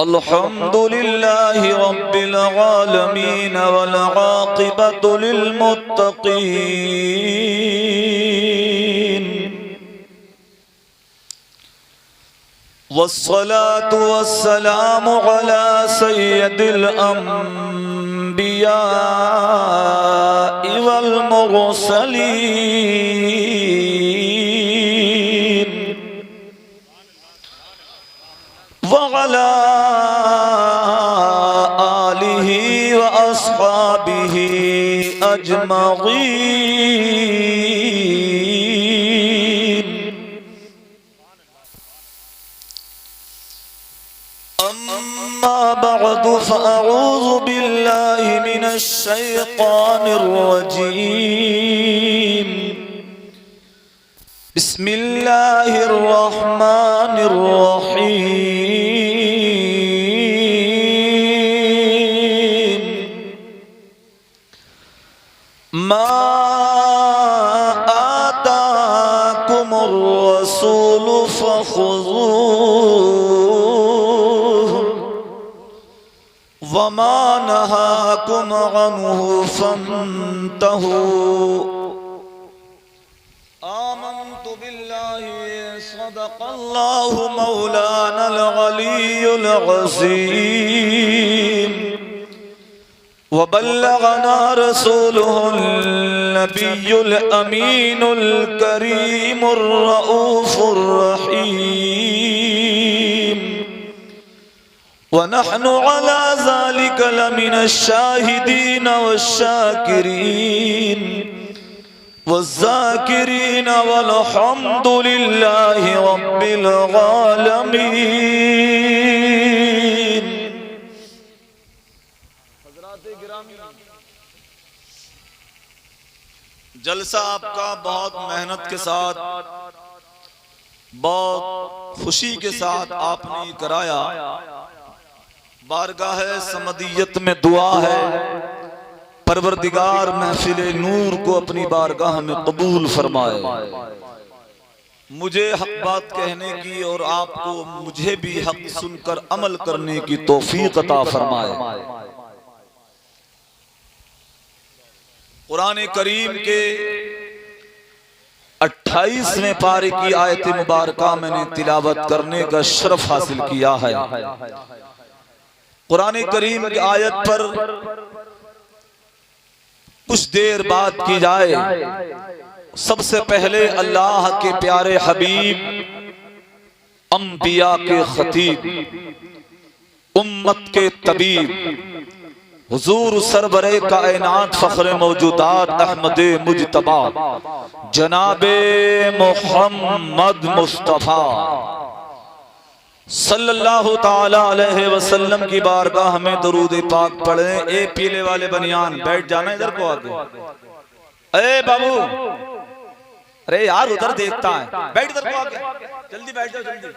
अल्हम्दुलिल्लाहि रब्बिल आलमीन वल आक़िबतु लिल मुत्तक़ीन वस्सलातु वस्सलामु अला सय्यिदिल अंबियाइ वल मुरसलीन व अला आलिहि व अस्हाबिहि अजमईन। अम्मा बअदु फ़अऊज़ु बिल्लाहि मिनश शैतानिर रजीम। बिस्मिल्लाहिर रहमानिर रहीम। मा आताकुमुर रसूलु फ़ख़ुज़ूहु वमा नहाकुम अन्हु फ़न्तहू। आमन्तु बिल्लाहि सदक़ल्लाहु मौलानल अलियुल अज़ीम व बल्लगना रसूलुहुल नबियुल अमीनुल करीमुर रऊफ़ुर रहीम व नहनु अला ज़ालिका लमिनश शाहिदीन वश्शाकिरीन वज़्ज़ाकिरीन वल्हम्दुलिल्लाहि रब्बिल आलमीन। हज़रात गिरामी, जलसा आपका बहुत मेहनत के साथ, बहुत खुशी के साथ आपने कराया। बारगाह समदियत में दुआ है, परवरदिगार महफिल नूर को अपनी बारगाह में कबूल फरमाए। मुझे हक बात कहने की और आपको मुझे भी हक सुनकर अमल करने की तौफीक अता फरमाए। कुरान करीम के 28वें पारे की आयत मुबारका मैंने तिलावत करने का शरफ हासिल किया है। कुरान करीम की आयत पर कुछ देर बात की जाए। सबसे पहले अल्लाह के प्यारे हबीब, अंबिया के खतीब, उम्मत के तबीब, हुजूर सरवरे कायनात फ़ख्रे मौजूदात अहमदे मुजतबा जनाबे मोहम्मद मुस्तफ़ा सल्लल्लाहु ताला अलैहि वसल्लम की बारगाह में दरूद पाक पढ़े। ए पीले वाले बनियान, बैठ जाना इधर को आगे। ए बाबू, अरे यार उधर देखता है, बैठ इधर को आगे, जल्दी बैठ जाओ जल्दी।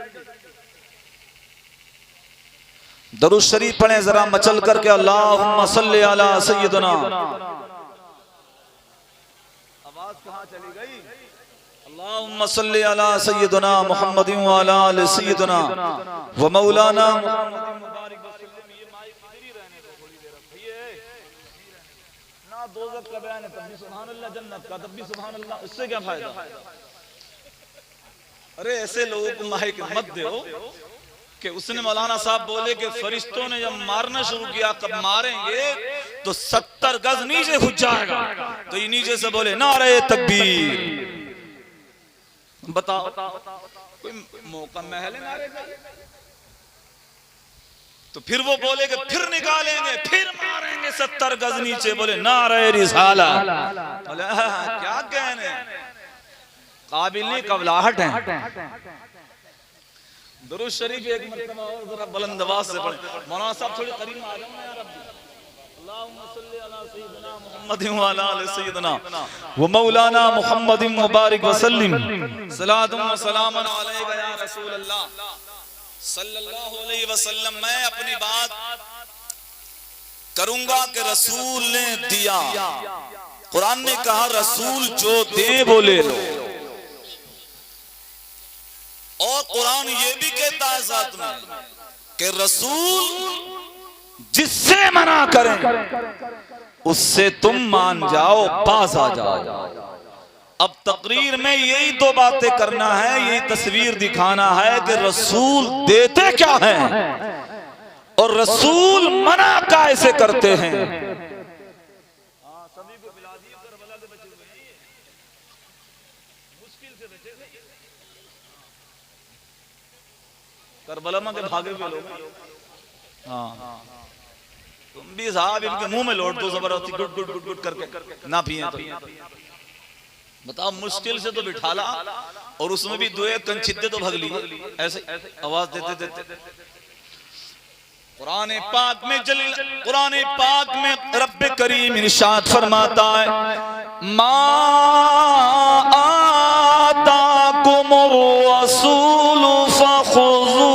दरूद शरीफ पढ़े जरा मचल करके। अल्लाहुम्मा सल्ली अला सय्यदना। आवाज कहां चली गई? अल्लाहुम्मा सल्ली अला सय्यदना मुहम्मदिन व अला आलि सय्यदना व मौलाना मुहम्मदिन मुबारक वसल्लम। ये माइक इधर ही रहने दो थोड़ी देर। भैया ना दोज़ख का बयान है तब भी सुभान अल्लाह, जन्नत का तब भी सुभान अल्लाह, इससे क्या फायदा? अरे ऐसे लोगों को माइक मत दो कि उसने मौलाना साहब बोले कि फरिश्तों ने जब मारना शुरू किया, कब मारेंगे तो 70 गज नीचे घुस जाएगा। तो ये नीचे से बोले नारे तकबीर। बताओ कोई मौका महल नारे का? तो फिर वो बोले कि फिर निकालेंगे, फिर मारेंगे 70 गज नीचे, बोले नारे रिसाला। बोले क्या कहने, काबिल नहीं, कबलाहट है। दुरूद शरीफ एक मरतबा और जरा बुलंद आवाज से पढ़े। मौलाना साहब थोड़ी करीब आ जाओ ना यार। अल्लाहुम्मा सल्ली अला सय्यिदना मुहम्मदिन व अला आलि सय्यिदना व मौलाना मुहम्मदिन मुबारक वसल्लम। सलातुन व सलामुन अलैका या रसूल अल्लाह सल्लल्लाहु अलैहि वसल्लम। मैं अपनी बात करूंगा कि रसूल ने दिया। कुरान ने कहा रसूल जो दे वो ले लो। और कुरान ये भी कहता है साथ में कि रसूल जिससे मना करें उससे तुम मान जाओ, पास आ जाओ। अब तकरीर में यही दो बातें करना है, यही तस्वीर दिखाना है कि रसूल देते क्या हैं और रसूल मना कैसे करते हैं। सभी को मिला दिए, करबला के बचे हुए हैं, मुश्किल से बचे। करबला में के भागे हुए लोग। हाँ, तुम भी साहब इनके मुंह में लौट दो जबरदस्ती, गुट गुट गुट गुट करके, ना पिए तो बताओ। मुश्किल से तो बिठाला और उसमें भी 2-1 कंचिद्दे तो भग लिए, ऐसे आवाज देते देते। कुरान पाक में कुरान पाक में रब्बे करीम इरशाद फरमाता है, मा आताकुमुर रसूल फखुज़ू।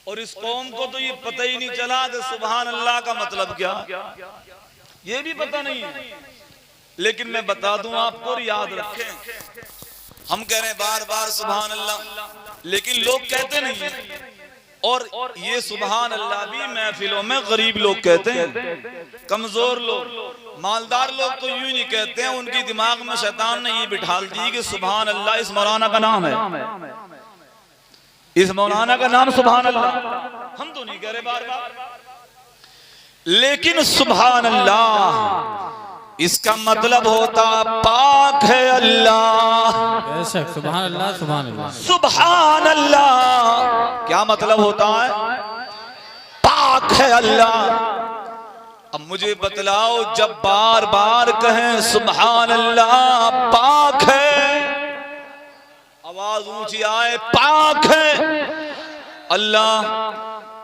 और इस कौम को तो ये पता ही नहीं चला कि सुभान अल्लाह का मतलब क्या, ये भी पता नहीं है। लेकिन मैं बता दूं आपको और याद रखें, हम कह रहे हैं बार बार सुभान अल्लाह, लेकिन लोग कहते नहीं हैं। और ये सुभान अल्लाह भी महफिलों में गरीब लोग कहते हैं, कमजोर लोग, मालदार लोग तो यूं नहीं कहते हैं। उनकी दिमाग में शैतान ने ये बिठाल दी कि सुभान अल्लाह इस मौलाना का नाम है, इस मौलाना का नाम सुभान अल्लाह। हम तो नहीं कह रहे बार बार, लेकिन सुभान अल्लाह इसका मतलब होता पाक है अल्लाह। सुभान अल्लाह, सुभान अल्लाह, सुभान अल्लाह क्या मतलब होता है? पाक है अल्लाह। अब मुझे बतलाओ, जब बार बार कहें सुभान अल्लाह पाक है, आवाज ऊंची आए पाक है अल्लाह।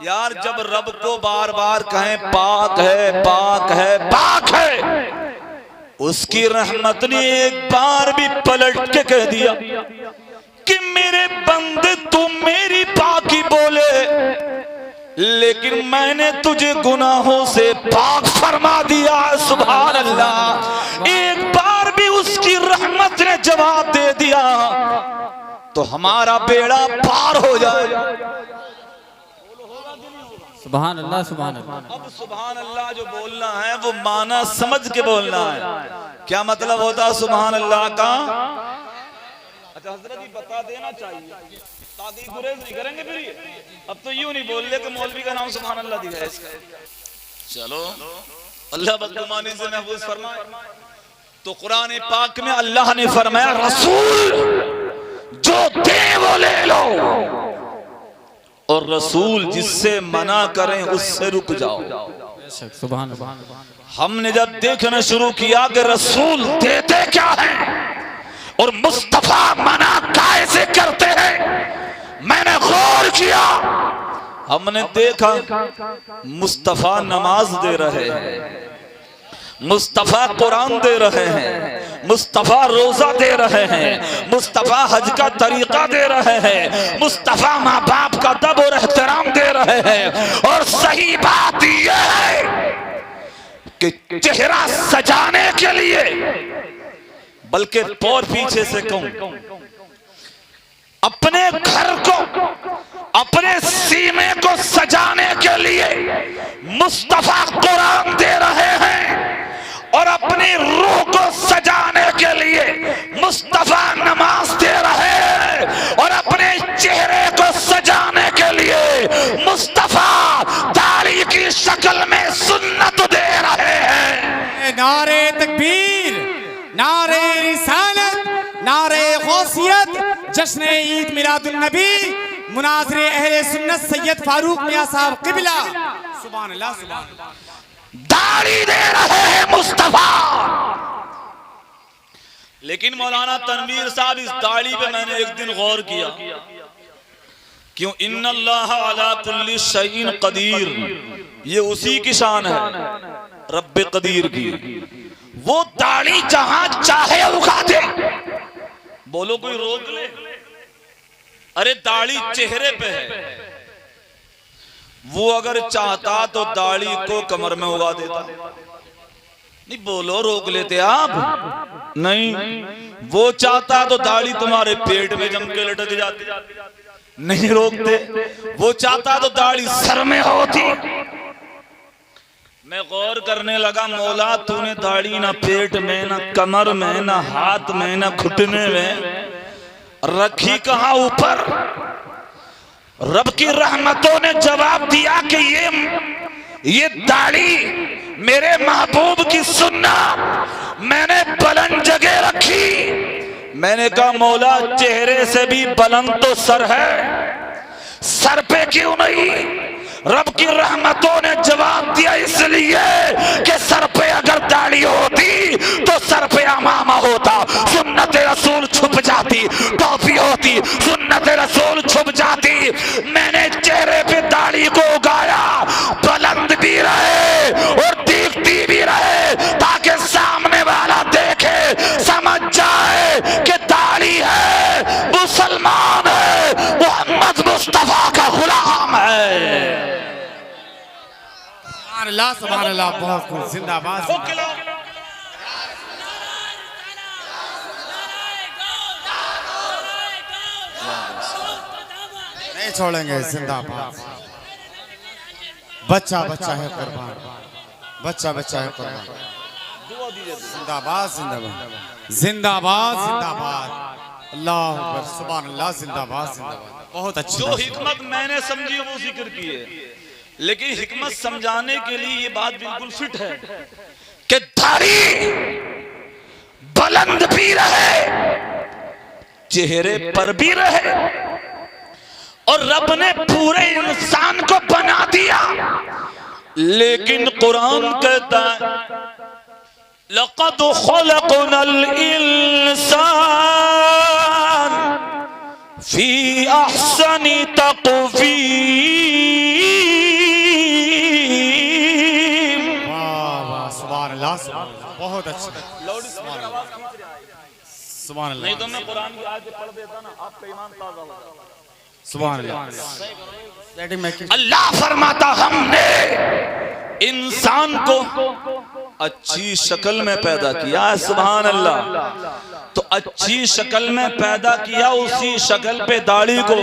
यार जब रब को बार बार कहें पाक है पाक है पाक है, उसकी रहमत ने एक बार भी पलट के कह दिया कि मेरे बंदे तू मेरी पाकी बोले, लेकिन मैंने तुझे गुनाहों से पाक फरमा दिया। सुभान अल्लाह। एक बार भी उसकी रहमत ने जवाब दे दिया तो हमारा बेड़ा पार हो जाए। सुभान अल्लाह, सुभान अल्लाह। अब सुभान अल्लाह जो बोलना है वो माना समझ के बोलना है। क्या मतलब होता है सुभान अल्लाह का? अच्छा हजरत जी बता देना चाहिए ताकि गुरेज नहीं करेंगे फिर ये। अब तो यूं नहीं बोल ले कि मौलवी का नाम सुभान अल्लाह दिया है। चलो अल्लाह बदगुमानी से महफूज फरमाए। तो कुरान पाक में अल्लाह ने फरमाया रसूल जो दे वो ले लो, और रसूल जिससे मना करें उससे रुक जाओ। सुभान अल्लाह। हमने जब देखना शुरू किया कि रसूल देते क्या है और मुस्तफा मना कैसे करते हैं, मैंने गौर किया। हमने देखा मुस्तफा नमाज दे रहे हैं, मुस्तफा कुरान दे रहे हैं, मुस्तफा रोजा दे रहे हैं, मुस्तफा हज का तरीका दे रहे हैं, मुस्तफा माँ बाप का अदब और एहतराम दे रहे हैं। और सही बात यह है कि चेहरा सजाने के लिए, बल्कि और पीछे से कहूं, अपने घर को, अपने सीने को सजाने के लिए मुस्तफा कुरान दे रहे हैं, और अपनी रूह को सजाने के लिए मुस्तफा नमाज दे रहे हैं, और अपने चेहरे को सजाने के लिए मुस्तफा दाढ़ी की शक्ल में सुन्नत दे रहे हैं। नारे तकबीर, नारे रिसालत, नारे गौसियत, जश्न ईद मिलादुन नबी, मुनाज़िर अहले सुन्नत सैयद फारूक मियां साहब क़िबला। सुभान अल्लाह, सुभान अल्लाह। दाढ़ी दे रहे हैं मुस्तफा। लेकिन मौलाना तनवीर साहब इस दाढ़ी पे मैंने एक दिन गौर किया, क्यों इन्नल्लाह अला कुल्ली शैइन कदीर, ये उसी की शान है रब्बे कदीर की। वो दाढ़ी जहां चाहे उगा दे, बोलो कोई रोक ले? अरे दाढ़ी चेहरे पे है, वो अगर चाहता तो दाढ़ी को कमर में उगा देता, नहीं बोलो, रोक लेते आप? नहीं, वो चाहता तो दाढ़ी तुम्हारे पेट में जम के लटक जाती, नहीं रोकते। वो चाहता तो दाढ़ी सर में होती। मैं गौर करने लगा, मौला तूने दाढ़ी ना पेट में, ना कमर में, ना हाथ में, ना घुटने में, रखी कहां ऊपर? रब की रहमतों ने जवाब दिया कि ये दाढ़ी मेरे महबूब की सुन्नत मैंने बुलंद जगह रखी। मैंने कहा मौला चेहरे से भी बुलंद तो सर है, सर पे क्यों नहीं? रब की रहमतों ने जवाब दिया इसलिए कि सर पे अगर दाढ़ी होती तो सर पे अमामा होता, सुन्नत रसूल छुप जाती, टोपी होती, सुन्नत रसूल छुप जाती। मैंने चेहरे पे दाढ़ी को उगाया, बुलंद भी रहे और दिखती भी रहे, ताकि सामने वाला देखे, समझ जाए कि दाढ़ी है, मुसलमान है, मोहम्मद मुस्तफा का गुलाम है। सुभान अल्लाह, बहुत खूब, जिंदाबाद। नहीं छोड़ेंगे, जिंदाबाद। बच्चा बच्चा है कुर्बान, बच्चा बच्चा है कुर्बान। जिंदाबाद जिंदाबाद जिंदाबाद जिंदाबाद। अल्लाह अकबर, सुभान अल्लाह, जिंदाबाद जिंदाबाद। बहुत अच्छी। जो हिकमत मैंने समझी वो जिक्र की है, लेकिन हिकमत समझाने के लिए ये बात बिल्कुल फिट है कि दाढ़ी बुलंद भी रहे, चेहरे पर भी रहे, और रब ने पूरे इंसान को बना दिया। लेकिन कुरान कहता है लक़द ख़लक़नल इंसान फी अहसनि तक़वीम। सुभान अल्लाह, बहुत अच्छा। सुभान अल्लाह। नहीं तो मैं कुरान की आयत पढ़ देता ना, आपका ईमान ताज़ा हो जाता। सुभान अल्लाह। अल्लाह फरमाता हमने इंसान को अच्छी शक्ल में पैदा किया है। सुभान अल्लाह। तो अच्छी शक्ल में पैदा किया, उसी शक्ल पे दाढ़ी को।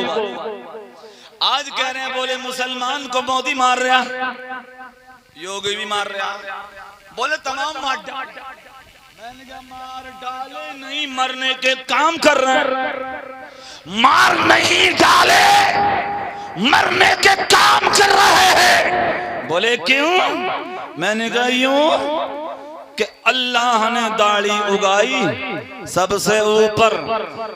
आज कह रहे हैं बोले मुसलमान को मोदी मार रहा, योगी भी मार रहा, बोले तमाम मार डाल। मैंने कहा मार डाले नहीं, मरने के काम कर रहे हैं। मार नहीं डाले, मरने के काम कर रहे हैं। बोले क्यों? मैंने कहा यूं कि अल्लाह ने दाढ़ी उगाई सबसे ऊपर,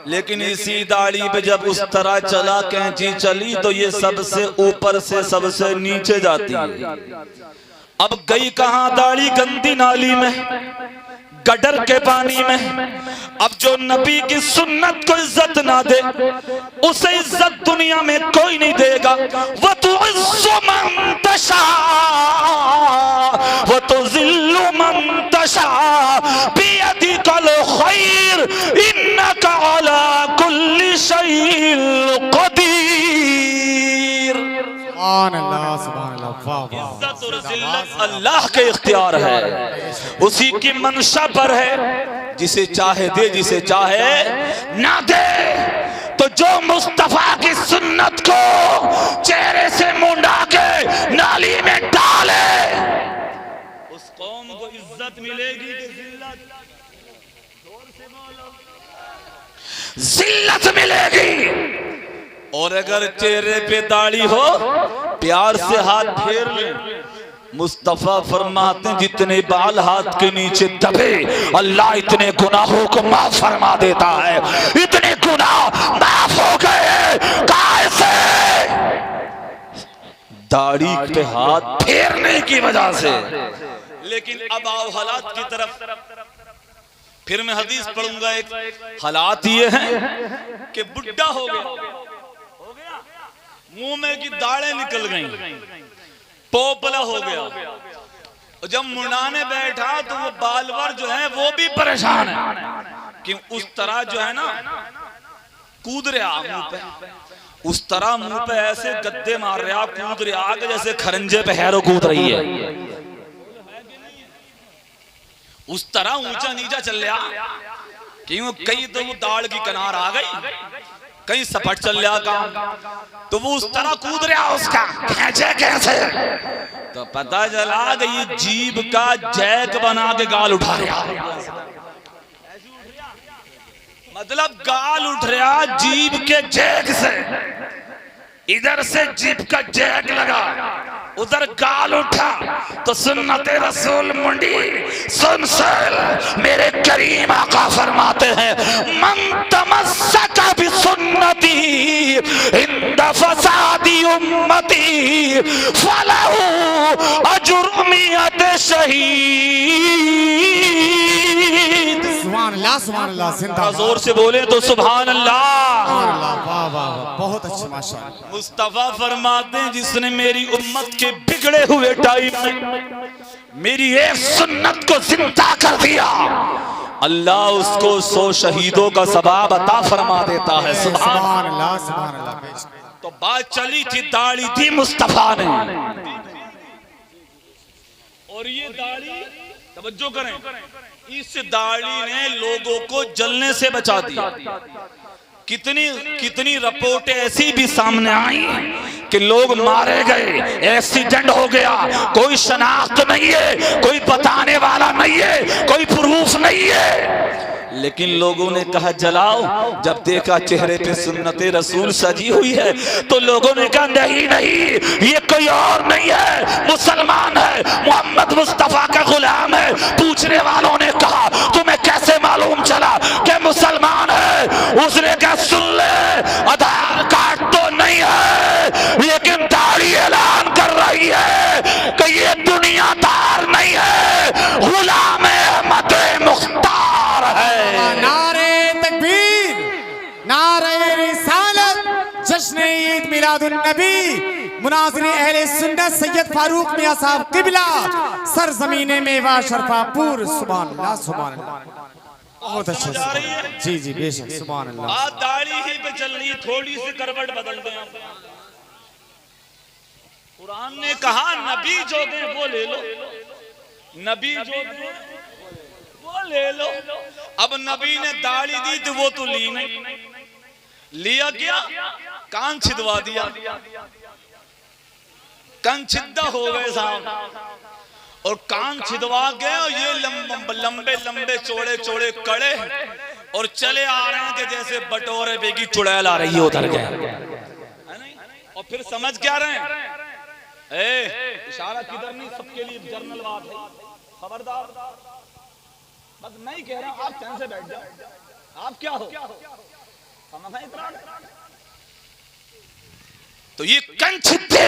लेकिन इसी दाढ़ी पे जब उस तरह चला, कैंची चली, तो ये सबसे ऊपर से सबसे नीचे जाती है। अब गई कहां दाढ़ी? गंदी नाली में, गटर के पानी में। अब जो नबी की सुन्नत को इज्जत ना दे, उसे इज्जत दुनिया में कोई नहीं देगा। वो तो इज्जु मन तशा वो तो जिल्लु मन तशा बियदिकल खैर इन्नका अला कुल्ली शैइन कदीर। सुभान अल्लाह, सुभान अल्लाह, वाह वाह। इज्जत और जिल्लत अल्लाह के इख्तियार है, उसी की मंशा पर है। जिसे चाहे दे, जिसे चाहे ना दे। तो जो मुस्तफा की सुन्नत को चेहरे से मुंडा के नाली में डाले, उस कौम को इज्जत मिलेगी कि जिल्लत? जिल्लत मिलेगी। और अगर चेहरे पे दाढ़ी हो, प्यार से हाथ फेर ले। मुस्तफा फरमाते जितने बाल हाथ के नीचे दबे, अल्लाह इतने गुनाहों को माफ फरमा देता है। इतने गुनाह माफ हो गए कैसे? दाढ़ी पे हाथ फेरने की वजह से। लेकिन अब आओ हालात की तरफ। फिर मैं हदीस पढ़ूंगा। एक हालात ये हैं कि बुढ़ा हो गया, मुंह में की दाढ़ें निकल गई, पोपला हो गया। जब मुंडाने बैठा तो वो बालवर जो है वो भी परेशान है कि उस तरह जो है ना कूद रहा मुंह पे, उस तरह मुंह पे ऐसे गद्दे मार रहा, कूद रहा कि जैसे खरंजे पे हैरो कूद रही है। उस तरह ऊंचा नीचा चल रहा क्यों कहीं तो वो दाड़ की किनार आ गई कहीं सपट चल रहा काम तो वो उस तरह कूद रहा उसका खींचे कैसे तो पता चला कि ये जीभ का जैक बना के गाल उठा रहा मतलब गाल उठ रहा जीभ के जैक से इधर से जीभ का जैक लगा उधर गाल उठा तो सुन्नते रसूल मुंडी सुन मेरे करीम आका फरमाते हैं मन तमस्सका बिसुन्नती इंद फसादी उम्मती फलहु अज्र मियत शहीद। सुभान अल्लाह जिंदाबाद। जोर से बोले तो सुभान अल्लाह। वाह वाह बहुत अच्छे माशाअल्लाह। मुस्तफा फरमाते हैं जिसने मेरी उम्मत के बिगड़े हुए टाइम में मेरी एक सुन्नत को जिंदा कर दिया अल्लाह उसको 100 शहीदों का सवाब अता फरमा देता है। सुभान अल्लाह सुभान अल्लाह। तो बात चली थी दाढ़ी थी मुस्तफा ने और ये दाढ़ी तवज्जो करें इस दाढ़ी ने लोगों को जलने से बचा दिया। कितनी रिपोर्टें ऐसी भी सामने आई कि लोग मारे गए एक्सीडेंट हो गया कोई शनाख्त नहीं है कोई बताने वाला नहीं है कोई प्रूफ नहीं है लेकिन लोगों ने कहा जलाओ जब देखा चेहरे पे सुन्नते रसूल सजी हुई है तो लोगों ने कहा नहीं नहीं ये कोई और नहीं है मुसलमान है मोहम्मद मुस्तफा का गुलाम है। पूछने वालों ने कहा तुम्हें कैसे मालूम चला कि मुसलमान है? उसने कहा सुन ले आधार कार्ड तो नहीं है लेकिन दाढ़ी ऐलान कर रही है कि ये दुनियादार नहीं है गुलाम अहमद मुख्तार है। नारे तकबीर नारे रिसालत जश्न ईद मिलादुन नबी मुनाज़िर अहले सुन्नत सैयद फारूक मियां साहब क़िबला सरज़मीने मेवा शरफापुर। सुभान अल्लाह सुभान अल्लाह बहुत अच्छे से जी जी बेशक सुभान अल्लाह। बात दाढ़ी ही पे चल रही थोड़ी सी करवट बदल दें। कुरान ने कहा नबी जो दे वो ले लो नबी जो दे वो ले लो। अब नबी ने दाढ़ी दी तो वो तो ली नहीं लिया क्या कान छिदवा दिया कान छिद्दा हो गए साहब और कान छिदवा गए और ये लंबे लंबे चौड़े चौड़े कड़े और चले आ रहे हैं कि जैसे बटोरे बेगी चुड़ैल आ रही है उधर गए और फिर समझ क्या रहे हैं इशारा किधर नहीं सबके लिए जर्नल बात है खबरदार बस मैं ही कह रहा हूं आप चैन से बैठ जाओ आप क्या हो समझा इतना तो ये कंछिद्दे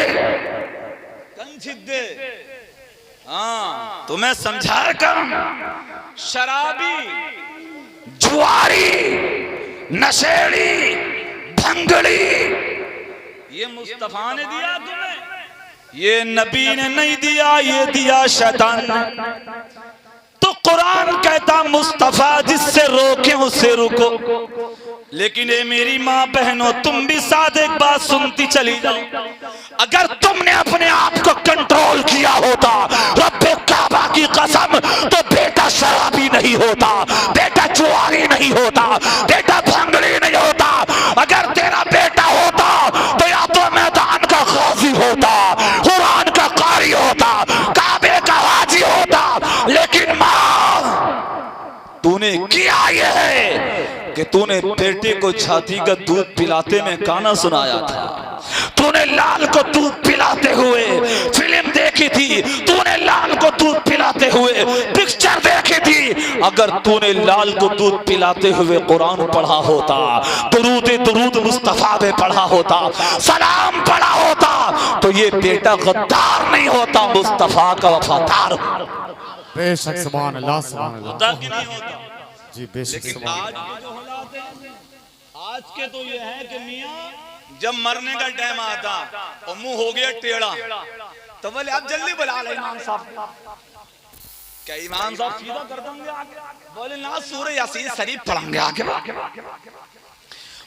हाँ तो मैं समझा कर शराबी जुआरी नशेड़ी भंगड़ी ये मुस्तफा ने दिया तुम्हें ये नबी ने नहीं दिया ये दिया शैतान ने। तो कुरान कहता मुस्तफा जिससे रोके उससे रुको लेकिन ये मेरी माँ बहनों तुम भी साथ एक बात सुनती चली जाओ अगर तुमने अपने आप को कंट्रोल किया होता रब्बे काबा की कसम तो बेटा शराबी नहीं होता बेटा जुआरी नहीं होता बेटा भंगड़ी नहीं होता। अगर तेरा बेटा होता तो या तो मैदान का गाजी होता कुरान का कारी होता काबे का हाजी होता लेकिन माँ तूने किया ये है कि तूने बेटे को छाती का दूध पिलाते में गाना सुनाया था तूने लाल को दूध पिलाते हुए फिल्म देखी थी तूने लाल को दूध पिलाते हुए पिक्चर देखी थी। अगर तूने लाल को दूध पिलाते हुए कुरान पढ़ा होता दुरूद मुस्तफा में पढ़ा होता सलाम पढ़ा होता तो ये बेटा गद्दार नहीं होता मुस्तफा का वफादार बेशक सुभान अल्लाह सुभान अल्लाह होता कि नहीं होता जी बेशक लेकिन आज के जो हालात हैं आज के तो ये है कि मियां जब मरने का टाइम आता और मुंह हो गया टेढ़ा तो बोले आप जल्दी बुला ले इमाम साहब क्या इमाम साहब सीधा कर देंगे आगे बोले ना सूरह यासीन शरीफ पढ़ेंगे आगे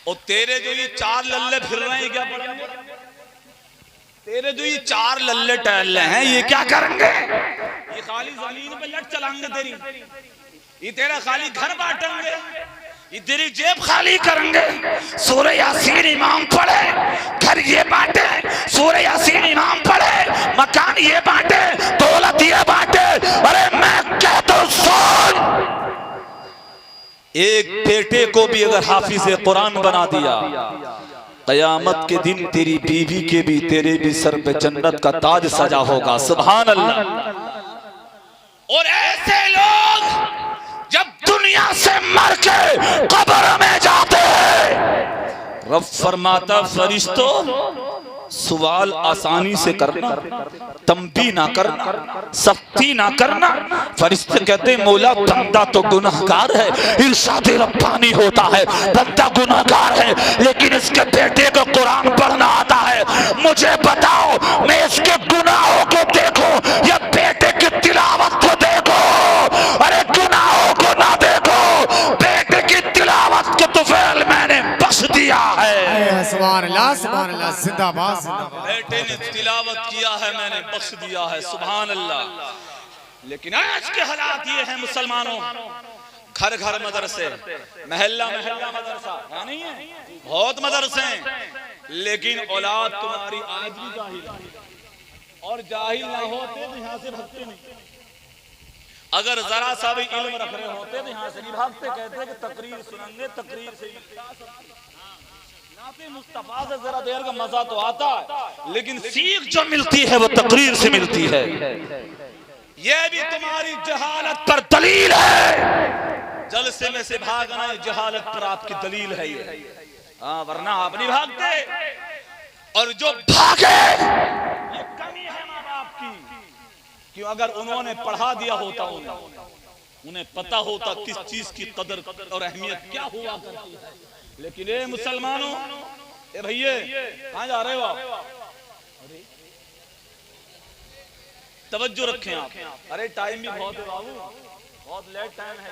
और तेरे जो ये 4 लल्ले फिर रहे हैं क्या पढ़ेंगे तेरे जो ये 4 लल्ले टहल हैं ये क्या करेंगे? ये खाली जमीन पे लट चलाएंगे तेरी, ये तेरा खाली घर बांटेंगे, ये तेरी जेब खाली करेंगे। सूरह यासीन इमाम पढ़े, घर ये बांटे, सूरह यासीन इमाम पढ़े, मकान ये बांटे, दौलत ये बांटे। अरे मैं कहता हूं सुन, एक बेटे को भी अगर हाफिज कुरान बना दिया, कयामत के दिन तेरी बीवी के भी तेरे भी सर पे जन्नत का ताज सजा होगा। सुभान अल्लाह। और ऐसे लोग जब दुनिया से मर के कब्र में जाते हैं, रब फरमाता फरिश्तों सवाल आसानी से करना, तंबी ना करना, सख्ती ना करना। फरिश्ते कहते मौला बंदा तो गुनाहगार है, इरशाद रब्बानी होता है, बंदा गुनाहगार है, लेकिन इसके बेटे को कुरान पढ़ना आता है। मुझे बताओ, मैं इसके गुनाहों को देखो या बेटे की तिलावत को देखो? अरे गुनाहों को ना देखो, बेटे की तिलावत के तुफैल मैंने बख्श दिया है। सुभान अल्लाह, सुभान अल्लाह, जिंदाबाद जिंदाबाद। बेटे ने तिलावत किया है, मैंने बख्श दिया है। सुभान अल्लाह। लेकिन आज के हालात ये हैं मुसलमानों, घर घर मदरसे, महल्ला महल्ला मदरसा है नहीं है, बहुत मदरसे हैं, लेकिन औलाद तुम्हारी आज भी जाहिल है। और जाहिल ना होते तो यहाँ से भागते नहीं। अगर जरा सा भी इल्म रख रहे होते तो यहाँ से नहीं भागते। कहते कि तकरीर सुनेंगे, तकरीर से मुस्तफा से जरा देर का मजा तो आता है, लेकिन सीख जो मिलती है वो तकरीर से मिलती है। ये भी तुम्हारी जहालत पर दलील है। जलसे में से भागना जहालत पर आपकी दलील है ये। हाँ, वरना आप नहीं भागते। और जो भागे ये कमी है माँ बाप की। क्यों? अगर उन्होंने पढ़ा दिया होता, उन्हें पता होता किस चीज की कदर और अहमियत क्या हुआ करती है। लेकिन ये मुसलमानों, ए भैया कहां जा रहे हो आप? तवज्जो रखें आप। अरे टाइम भी बहुत है बाबू, बहुत लेट टाइम है।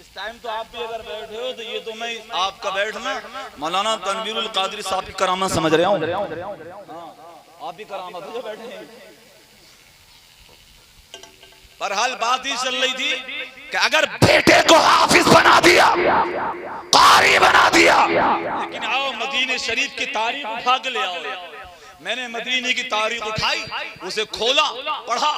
इस टाइम तो आप भी अगर बैठे हो तो ये तो मैं आपका बैठना मौलाना तनवीरुल कादरी साहब की करामत समझ रहा हूँ। आप भी करामत हो जो बैठे हैं। पर हाल बात ही चल रही थी कि अगर बेटे को हाफिज बना दिया, कारी बना दिया, लेकिन आओ मदीने शरीफ की तारीख उठा के ले आओ। मैंने मदीने की तारीख उठाई, उसे खोला, पढ़ा।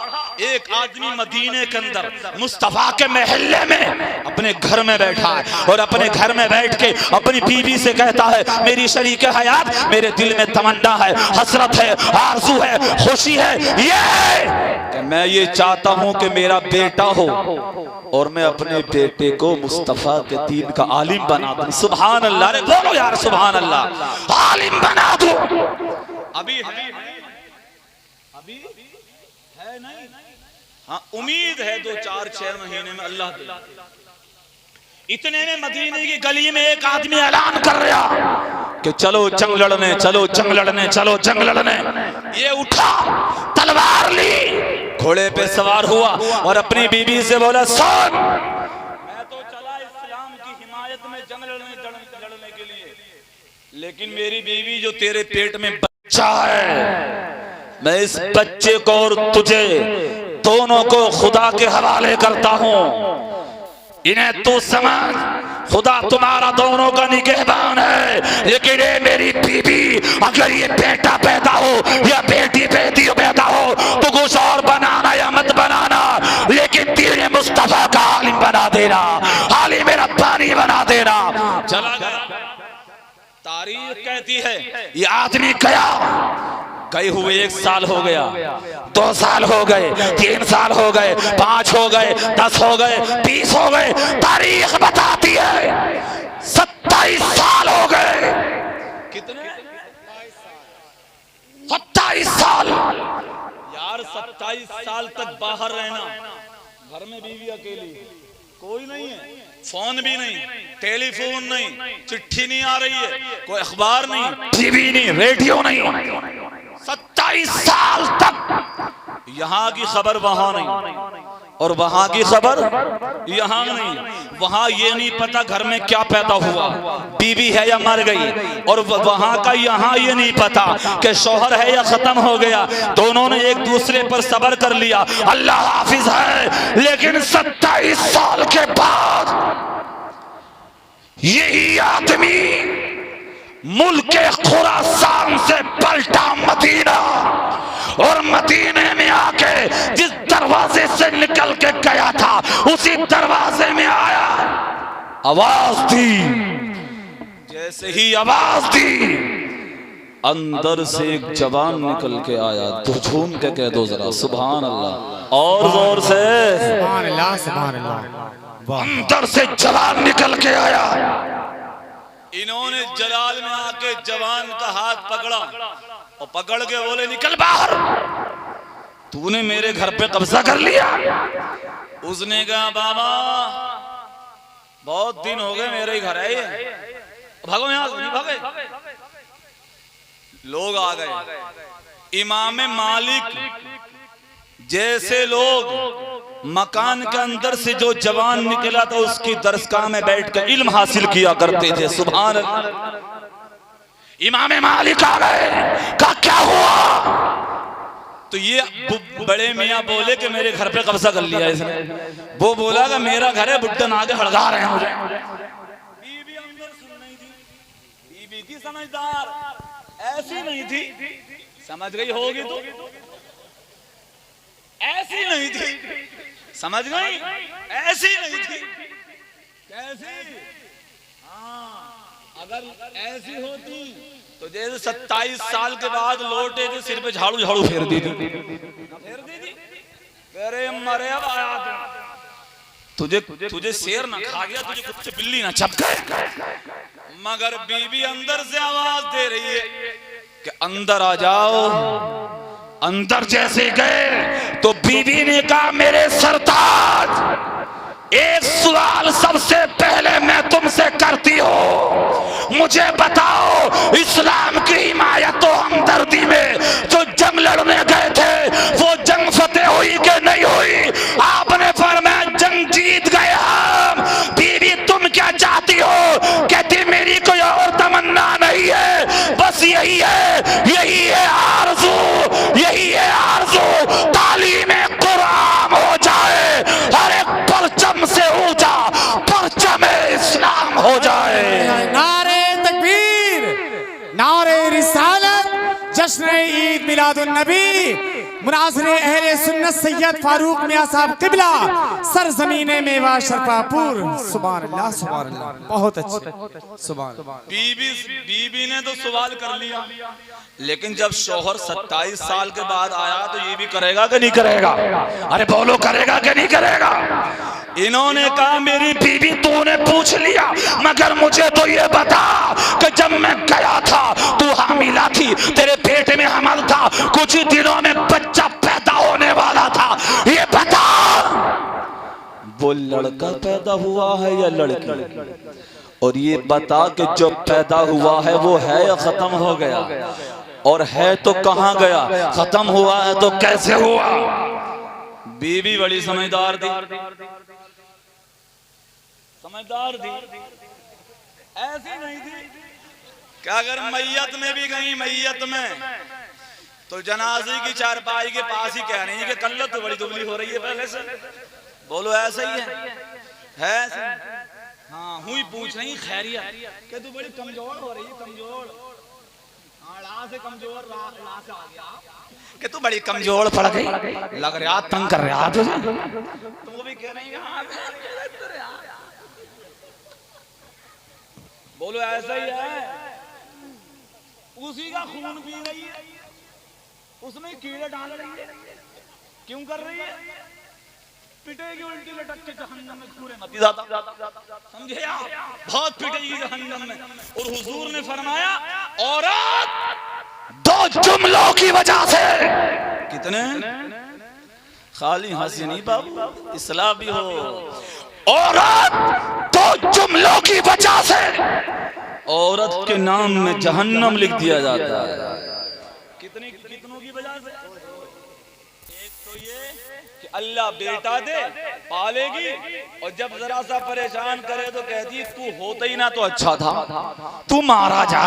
एक आदमी मदीने के अंदर मुस्तफा के महल्ले में अपने घर में बैठा है और अपने घर में बैठ के अपनी बीवी से कहता है, मेरी शरीक हयात, मेरे दिल में तमन्ना है, हसरत है, आरज़ू है, खुशी है, ये मैं ये चाहता हूं कि मेरा बेटा हो और मैं अपने बेटे को मुस्तफा के दीन का आलिम बना दूं। सुभान अल्लाह। अरे बोलो यार सुभान अल्लाह। आलिम बना दूं। अभी है नहीं। हाँ, उम्मीद है 2-4-6 महीने में अल्लाह दे। इतने में मदीने की गली में एक आदमी ऐलान कर रहा कि चलो जंग लड़ने, चलो जंग लड़ने, चलो जंग लड़ने। ये उठा, तलवार ली, घोड़े पे सवार हुआ और अपनी बीबी से बोला, सुन, मैं तो चला इस्लाम की हिमायत में जंग लड़ने के लिए, लेकिन मेरी बीवी जो तेरे पेट में बच्चा है, मैं इस बच्चे को और तुझे दोनों को खुदा के हवाले करता हूँ। इन्हें तू समझ, खुदा तुम्हारा दोनों का निगहबान है, लेकिन ये मेरी बीबी, अगर ये बेटा पैदा हो या बेटी पैदा हो तो कुछ और बनाना या मत बनाना, लेकिन तेरे मुस्तफा का आलिम बना देना, आलिम रब्बानी बना देना। चला गया। तारीख कहती है ये आदमी गया, गए हुए 1 साल हो गया, 2 साल हो गए, 3 साल हो गए, 5 हो गए, 10 हो गए, 20 हो गए। तारीख बताती है 27 साल हो गए। कितने? 27 साल। यार 27 साल तक बाहर रहना, घर में बीवी अकेली, कोई नहीं है, फोन भी नहीं, टेलीफोन नहीं, चिट्ठी नहीं आ रही है, कोई अखबार नहीं, टीवी नहीं, रेडियो नहीं। 27 साल तक यहाँ की खबर वहां नहीं। और वहां की खबर यहाँ नहीं, वहां ये नहीं पता घर में क्या पैदा हुआ, बीवी है या मर गई, और वहां का यहाँ ये नहीं पता कि शौहर है या खत्म हो गया। दोनों ने एक दूसरे पर सब्र कर लिया, अल्लाह हाफिज है। लेकिन 27 साल के बाद यही आदमी मुल्क खुरासान से पलटा मदीना, और मदीने में आके जिस दरवाजे से निकल के गया था उसी दरवाजे में आया, आवाज दी। जैसे ही आवाज दी अंदर से एक जवान निकल के आया। तो झूम के कह दो जरा सुभान अल्लाह, और जोर से सुभान अल्लाह, सुभान अल्लाह। अंदर से जवान निकल के आया। इन्होंने जलाल में आके जवान का हाथ पकड़ा और पकड़ के बोले निकल बाहर, तूने मेरे घर पे कब्जा कर लिया। उसने कहा बाबा बहुत दिन हो गए, मेरे ही घर है ये, भागो यहां से, भागे। लोग आ गए। इमाम मालिक जैसे लोग मकान के अंदर से जो जवान निकला था उसकी दरसगाह में बैठकर इल्म हासिल किया करते थे। सुभान अल्लाह। इमाम मालिक आ गए, कहा क्या हुआ? तो ये बड़े मियाँ बोले कि मेरे घर पे कब्जा कर लिया इसने। वो बोला कि मेरा घर है, बुड्ढन आगे हड़गा रहे हैं मुझे। बीबी अंदर सुन नहीं थी, बीबी की समझदार ऐसी नहीं थी, समझ गई होगी तो ऐसी नहीं थी, समझ गई ऐसी नहीं थी, कैसी? हाँ, अगर ऐसी होती तो जैसे 27 साल के बाद लौटे थे सिर पे झाड़ू झाड़ू फेर दी थी, फेर दी थी। अरे मरे अब आया तुझे शेर ना खा गया, तुझे कुत्ते बिल्ली ना चप गए। मगर बीबी अंदर से आवाज दे रही है कि अंदर आ जाओ। अंदर जैसे गए तो बीबी ने कहा मेरे सरताज, एक सवाल सबसे पहले मैं तुमसे करती हूँ, मुझे बताओ इस्लाम की हिमायत और हमदर्दी में जो जंग लड़ने गए थे वो जंग फतेह हुई कि नहीं हुई? आपने फरमाया जंग जीत गए हम। बीवी तुम क्या चाहती हो? कहती मेरी कोई और तमन्ना नहीं है, बस यही है आरज़ू, यही है आरज़ू, तालीम कुरान हो जाए, हर एक परचम से ऊंचा परचम इस्लाम हो जाए। नारे तकबीर, नारे रिसालत, जश्न ईद मिलादुन नबी, मुनाज़िर अहले सुन्नत सैयद फारूक मियां साहब क़िबला, सरज़मीने मेवा शरफापुर। सुभान अल्लाह, सुभान अल्लाह, बहुत अच्छे, सुभान। बीबी ने तो सवाल कर लिया, लेकिन जब शौहर 27 साल के बाद आया तो ये भी करेगा कि नहीं करेगा? अरे बोलो करेगा कि नहीं करेगा? इन्होंने कहा मेरी बीबी तूने पूछ लिया, मगर मुझे तो ये बता कि जब मैं गया था तू हामिला थी, तेरे पेट में हमल था, कुछ ही दिनों में बच्चा पैदा होने वाला था, ये बता। वो लड़का पैदा हुआ है या लड़की? और ये बता कि जो पैदा हुआ है वो है या खत्म हो गया? और है तो कहाँ गया? खत्म हुआ है तो कैसे हुआ? बीबी बड़ी समझदार थी, समझदार थी, ऐसी नहीं थी क्या? अगर मैयत में भी गई, मैयत में तो जनाजे की चारपाई के पास ही कह रही है कि कल्ला तो बड़ी दुबली हो रही है पहले से। बोलो ऐसा ही है ऐसे? हाँ, हुई पूछ रही खैरिया कि तू बड़ी कमजोर हो रही है, कमजोर, ला से कमजोर, ला से आ गया कि तू बड़ी कमजोर पड़ गई, लग रहा तंग कर रहा तुझे, तू भी कह रही है। बोलो ऐसा ही है, उसी का खून पी रही है, उसमें कीड़े डाल रही है, क्यों कर रही है? पिटेगी उल्टी लटक के जहन्नम में पूरे मत जाता, समझे आप? बहुत पिटेगी जहन्नम में। और हुजूर ने फरमाया औरत 2 जुमलों की वजह से, कितने? खाली हंसी नहीं बाबू, इस्लाह भी हो। औरत 2 जुमलों की वजह से औरत के नाम में जहन्नम लिख दिया जाता है। कितनों की वजह से? एक तो ये कि अल्लाह बेटा दे, पालेगी, और जब जरा सा परेशान करे तो कहती तू होता ही ना तो अच्छा था, तू मारा जा,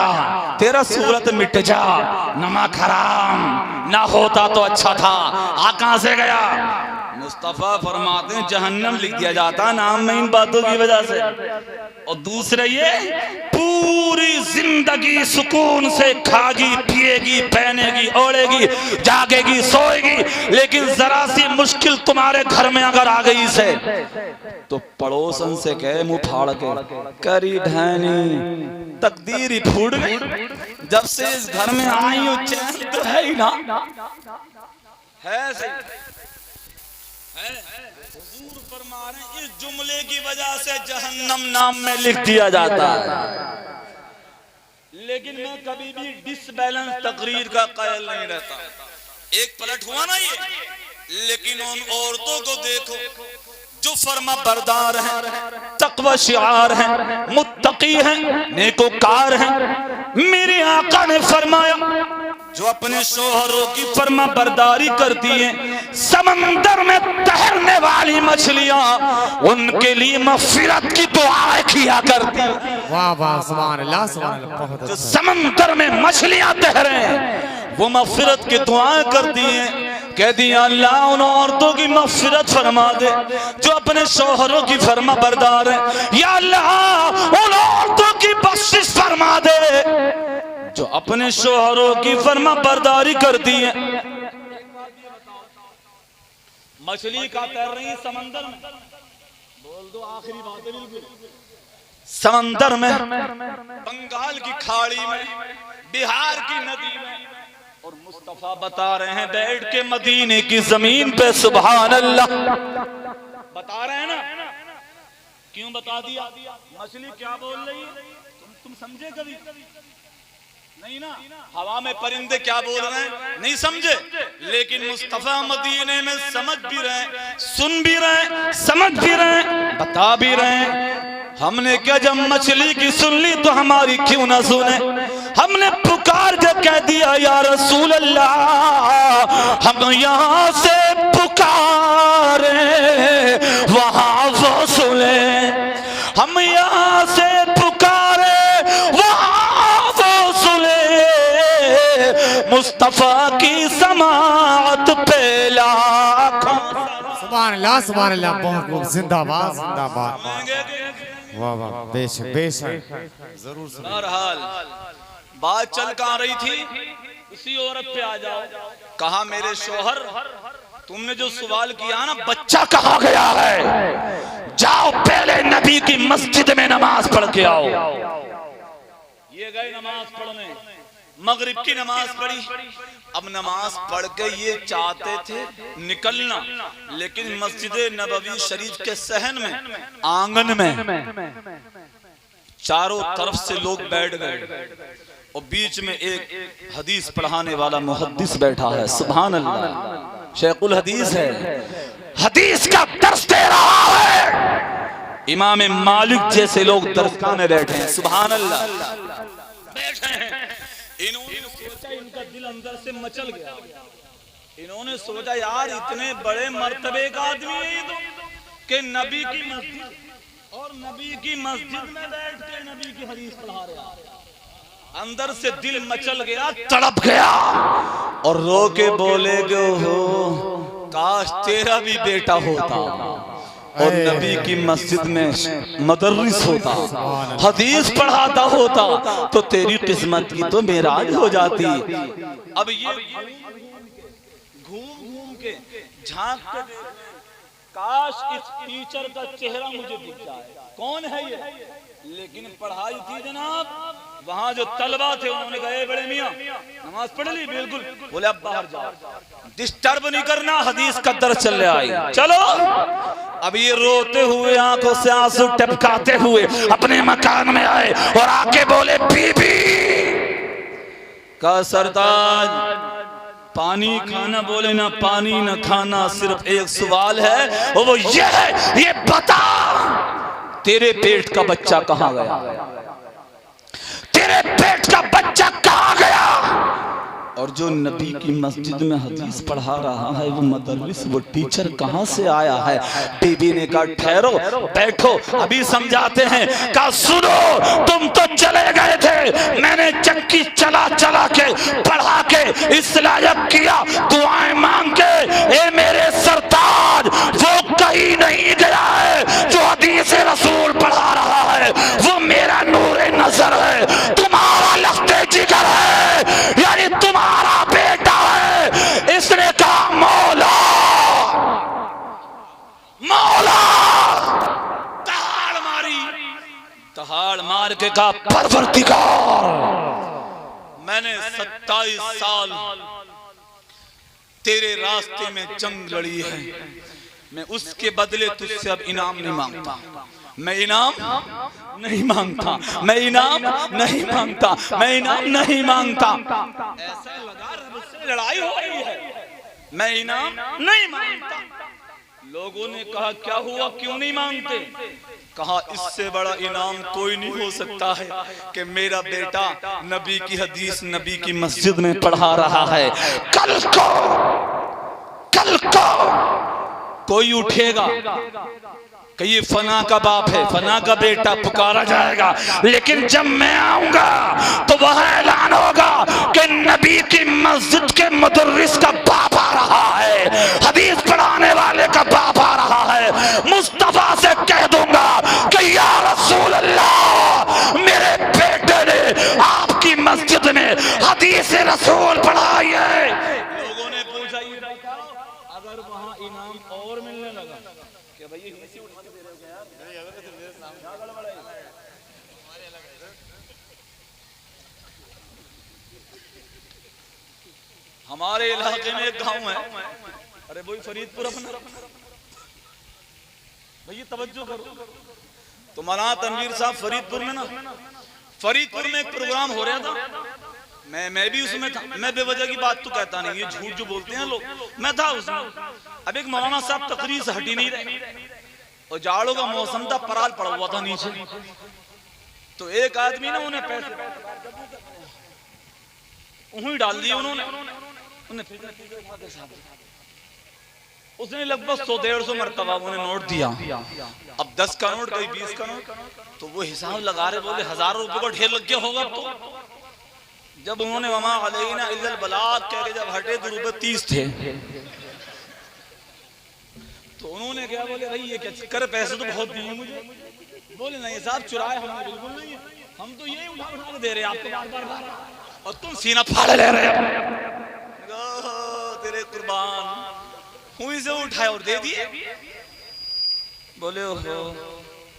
तेरा सूरत मिट जा, नमक हराम ना होता तो अच्छा था। आ कहां से गया? मुस्तफा फरमाते हैं जहन्नम लिख दिया जाता नाम में इन बातों की वजह से। और दूसरे ये पूरी जिंदगी सुकून से खागी, पिएगी, पहनेगी, ओढ़ेगी, जागेगी, सोएगी, लेकिन जरा सी मुश्किल तुम्हारे घर में अगर आ गई से तो पड़ोसन से कहे मुंह फाड़ के, करी ढैनी तकदीर ही फूट गई, जब से इस घर में आई हो चैन तो है ही ना, है सही हुजूर फरमा रहे हैं, इस जुमले की वजह से जहन्नम नाम में लिख दिया जाता है। लेकिन मैं कभी भी डिसबैलेंस तकरीर का कायल नहीं रहता। एक पलट हुआ ना ये, लेकिन उन औरतों को देखो जो फरमा बरदार हैं, तकवा शिआर हैं, मुत्तकी हैं, नेकोकार हैं। मेरे आका ने फरमाया जो अपने शोहरों की फरमा बरदारी करती हैं, समंदर में तैरने वाली मछलियां उनके लिए मग़फ़िरत की दुआएं किया करती हैं। वाह वाह, सुभान अल्लाह, सुभान अल्लाह। जो समंदर में मछलियां तैरें वो मग़फ़िरत की दुआएं करती हैं। कहती हैं अल्लाह उन औरतों की मग़फ़िरत फरमा दे जो अपने शोहरों की फरमा बरदार है। या अल्लाह उन औरतों की बख्शिश फरमा दे जो अपने शोहरों की फरमा बरदारी करती है। मछली का तैर रही है समंदर में, बोल दो आखिरी बात है बिल्कुल, समंदर में, बंगाल की खाड़ी में, बिहार की नदी में, और मुस्तफा बता रहे हैं बैठ के मदीने की जमीन पे, सुभान अल्लाह बता रहे हैं ना। क्यों बता दिया? मछली क्या बोल रही है तुम समझे कभी नहीं ना? हवा में परिंदे क्या बोल रहे हैं नहीं समझे, लेकिन मुस्तफा मदीने में समझ भी रहे, सुन भी रहे, समझ भी रहे, बता भी रहे। हमने क्या जब मछली की सुन ली तो हमारी क्यों ना सुने? हमने पुकार के कह दिया या रसूल अल्लाह, हम यहाँ से पुकारे वहाँ वो सुने, हम यहाँ से पुकारे वहाँ वो सुने, मुस्तफा की समाअत पे लाखों। सुभान अल्लाह, सुभान अल्लाह, बहुत बहुत जिंदाबाद, जिंदाबाद। वाह वाह, बेशक बेशक, जरूर। बहरहाल बात चल कहाँ रही थी, उसी औरत पे आ जाओ। कहा मेरे शोहर तुमने जो सवाल किया ना बच्चा कहाँ गया है, जाओ पहले नबी की मस्जिद में नमाज पढ़ के आओ। ये गए नमाज पढ़ने, मगरिब की नमाज पढ़ी। अब नमाज पढ़ के ये चाहते थे निकलना, लेकिन मस्जिद नबवी शरीफ के सहन में, आंगन में चारों तरफ से लोग बैठ गए और बीच में एक हदीस पढ़ाने वाला मुहद्दिस बैठा है। सुभान अल्लाह, शेखुल हदीस है, हदीस का दर्स दे रहा है। इमाम मालिक जैसे लोग दरगाह में बैठे हैं। सुभान अल्लाह बैठे हैं। इन्होंने सोचा, इनका दिल अंदर से मचल गया। इन्होंने सोचा यार इतने बड़े मर्तबे का आदमी है ये तो, कि नबी की मस्जिद और नबी की मस्जिद में बैठ के नबी की हदीस पढ़ा रहा। अंदर से दिल मचल गया, तड़प गया और रो के बोले गो हो काश तेरा भी बेटा होता और नबी की मस्जिद में मदरस होता, हदीस पढ़ाता होता, तो तेरी किस्मत की तो मेराज हो जाती। अब ये घूम घूम के झांक के काश इस टीचर का चेहरा मुझे दिख जाए, कौन है ये? लेकिन पढ़ाई थी जनाब, वहां जो तलबा थे उन्होंने कहा बड़े मियां नमाज पढ़ ली, बिल्कुल। बोले अब बाहर जाओ, डिस्टर्ब नहीं करना, हदीस का दर्स चल आई, चलो। अब ये रोते हुए आंखों से आंसू टपकाते हुए अपने मकान में आए और आके बोले बीबी का सरताज पानी खाना, बोले ना पानी ना खाना, सिर्फ एक सवाल है और वो ये है, ये बता तेरे पेट का बच्चा कहाँ गया, तेरे पेट का बच्चा कहाँ गया? और जो नबी की मस्जिद में हदीस पढ़ा रहा है वो मदरस, वो टीचर कहाँ से आया है? बीबी ने कहा ठहरो, बैठो, अभी समझाते हैं। कहा सुनो, तुम तो चले गए थे, मैंने चक्की चला चला के पढ़ा के इस लायक किया, दुआएं मांग के। ए मेरे सरताज, वो कहीं नहीं गया है जो हदीस रसूल पढ़ा रहा है, वो मेरा नूरे नजर है, तुम्हारा लफ्ते जिगर है, यानी तुम्हारा बेटा है। इसने कहा मौला मौला, तहाड़ मार के कहा परवरदिगार, मैंने 27 साल तेरे रास्ते में जंग लड़ी है, मैं उसके बदले तुझसे अब इनाम नहीं मांगता, मैं इनाम नहीं मांगता, मैं इनाम नहीं मांगता, मैं इनाम नहीं मांगता। ऐसा लगा रब से लड़ाई हो रही है, मैं इनाम नहीं मांगता। लोगों ने कहा क्या हुआ, क्यों नहीं मांगते? कहा इससे बड़ा इनाम कोई नहीं हो सकता है कि मेरा बेटा नबी की हदीस नबी की मस्जिद में पढ़ा रहा है। कल को कोई उठेगा कि ये फना का बाप है, फना का बेटा, पुकारा जाएगा, लेकिन जब मैं आऊंगा तो वह ऐलान होगा कि नबी की मस्जिद के मुदर्रिस का बाप आ रहा है, हदीस पढ़ाने वाले का बाप आ रहा है। मुस्तफा से कह दूंगा कि या रसूल अल्लाह, मेरे बेटे ने आपकी मस्जिद में हदीस रसूल पढ़ाई है। लोगों ने पूछा ये अगर वहां इनाम और मिलने लगा कि भाई हमारे इलाके में एक गांव है, अरे वही फरीदपुर अपना, भैया तवज्जो करो, तो मौलाना तनवीर साहब फरीदपुर में ना, फरीदपुर में एक प्रोग्राम हो रहा था, मैं भी उसमें था। मैं बेवजह की बात तो कहता नहीं, ये झूठ जो बोलते हैं लोग, मैं था उसमें। अब एक मौलाना साहब तकरीर से हटी नहीं रहे और जाड़ों का मौसम था, पराल पड़ा हुआ था नीचे, तो एक आदमी ना उन्हें पैसे उन्हीं डाल दिए उन्होंने, उसने लगभग 100-150 मरतबा उन्हें नोट दिया। अब 10 का नोट, कहीं 20 का नोट, तो वो हिसाब लगा रहे, बोले 1000 रुपए को ढेर लग गया होगा। तो जब उन्होंने वमा अलैना इल्लल बलाग कह के जब हटे तो रुपए 30 थे, तो उन्होंने क्या बोले भाई ये क्या कर, पैसे तो बहुत दिए मुझे। बोले नहीं साहब, चुराए हमने बिल्कुल नहीं, हम तो यही उठा उठा के दे रहे हैं आपको बार-बार, और तुम सीना फाड़ ले रहे हो। तेरे कुर्बान हुई से उठाए और दे दिए। बोले हो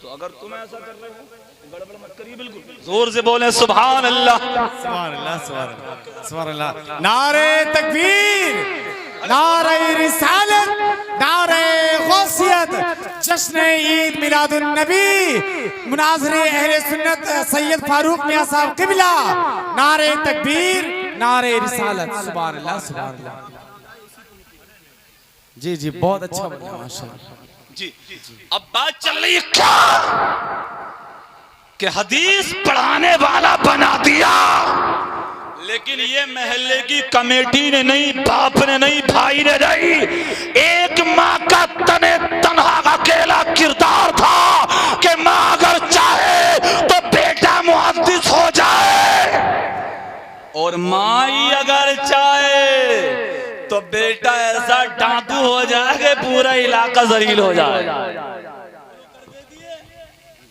तो अगर तुम ऐसा कर रहे हो गड़बड़ मत करिए, बिल्कुल जोर से बोले सुभान अल्लाह, सुभान अल्लाह, सुभान अल्लाह, सुभान अल्लाह। नारे तकबीर, नारे रिसालत, नारे गौसियत, जश्न ईद मिलादुन नबी, मुनाज़िर अहले सुन्नत सैयद फारूक मियां साहब क़िबला, नारे तकबीर, नारे रिसालत, सुभान अल्लाह, सुभान अल्लाह। जी जी, बहुत अच्छा बोला माशाअल्लाह जी। अब बात चल रही है क्या कि हदीस पढ़ाने वाला बना दिया, लेकिन ये महल्ले की कमेटी ने नहीं, बाप ने नहीं, भाई ने नहीं, एक माँ का तने तनहा अकेला किरदार था कि माँ अगर चाहे तो बेटा मुहद्दिस हो जाए, और माँ अगर चाहे तो बेटा ऐसा डाकू हो जाए कि पूरा इलाका जलील हो जाए।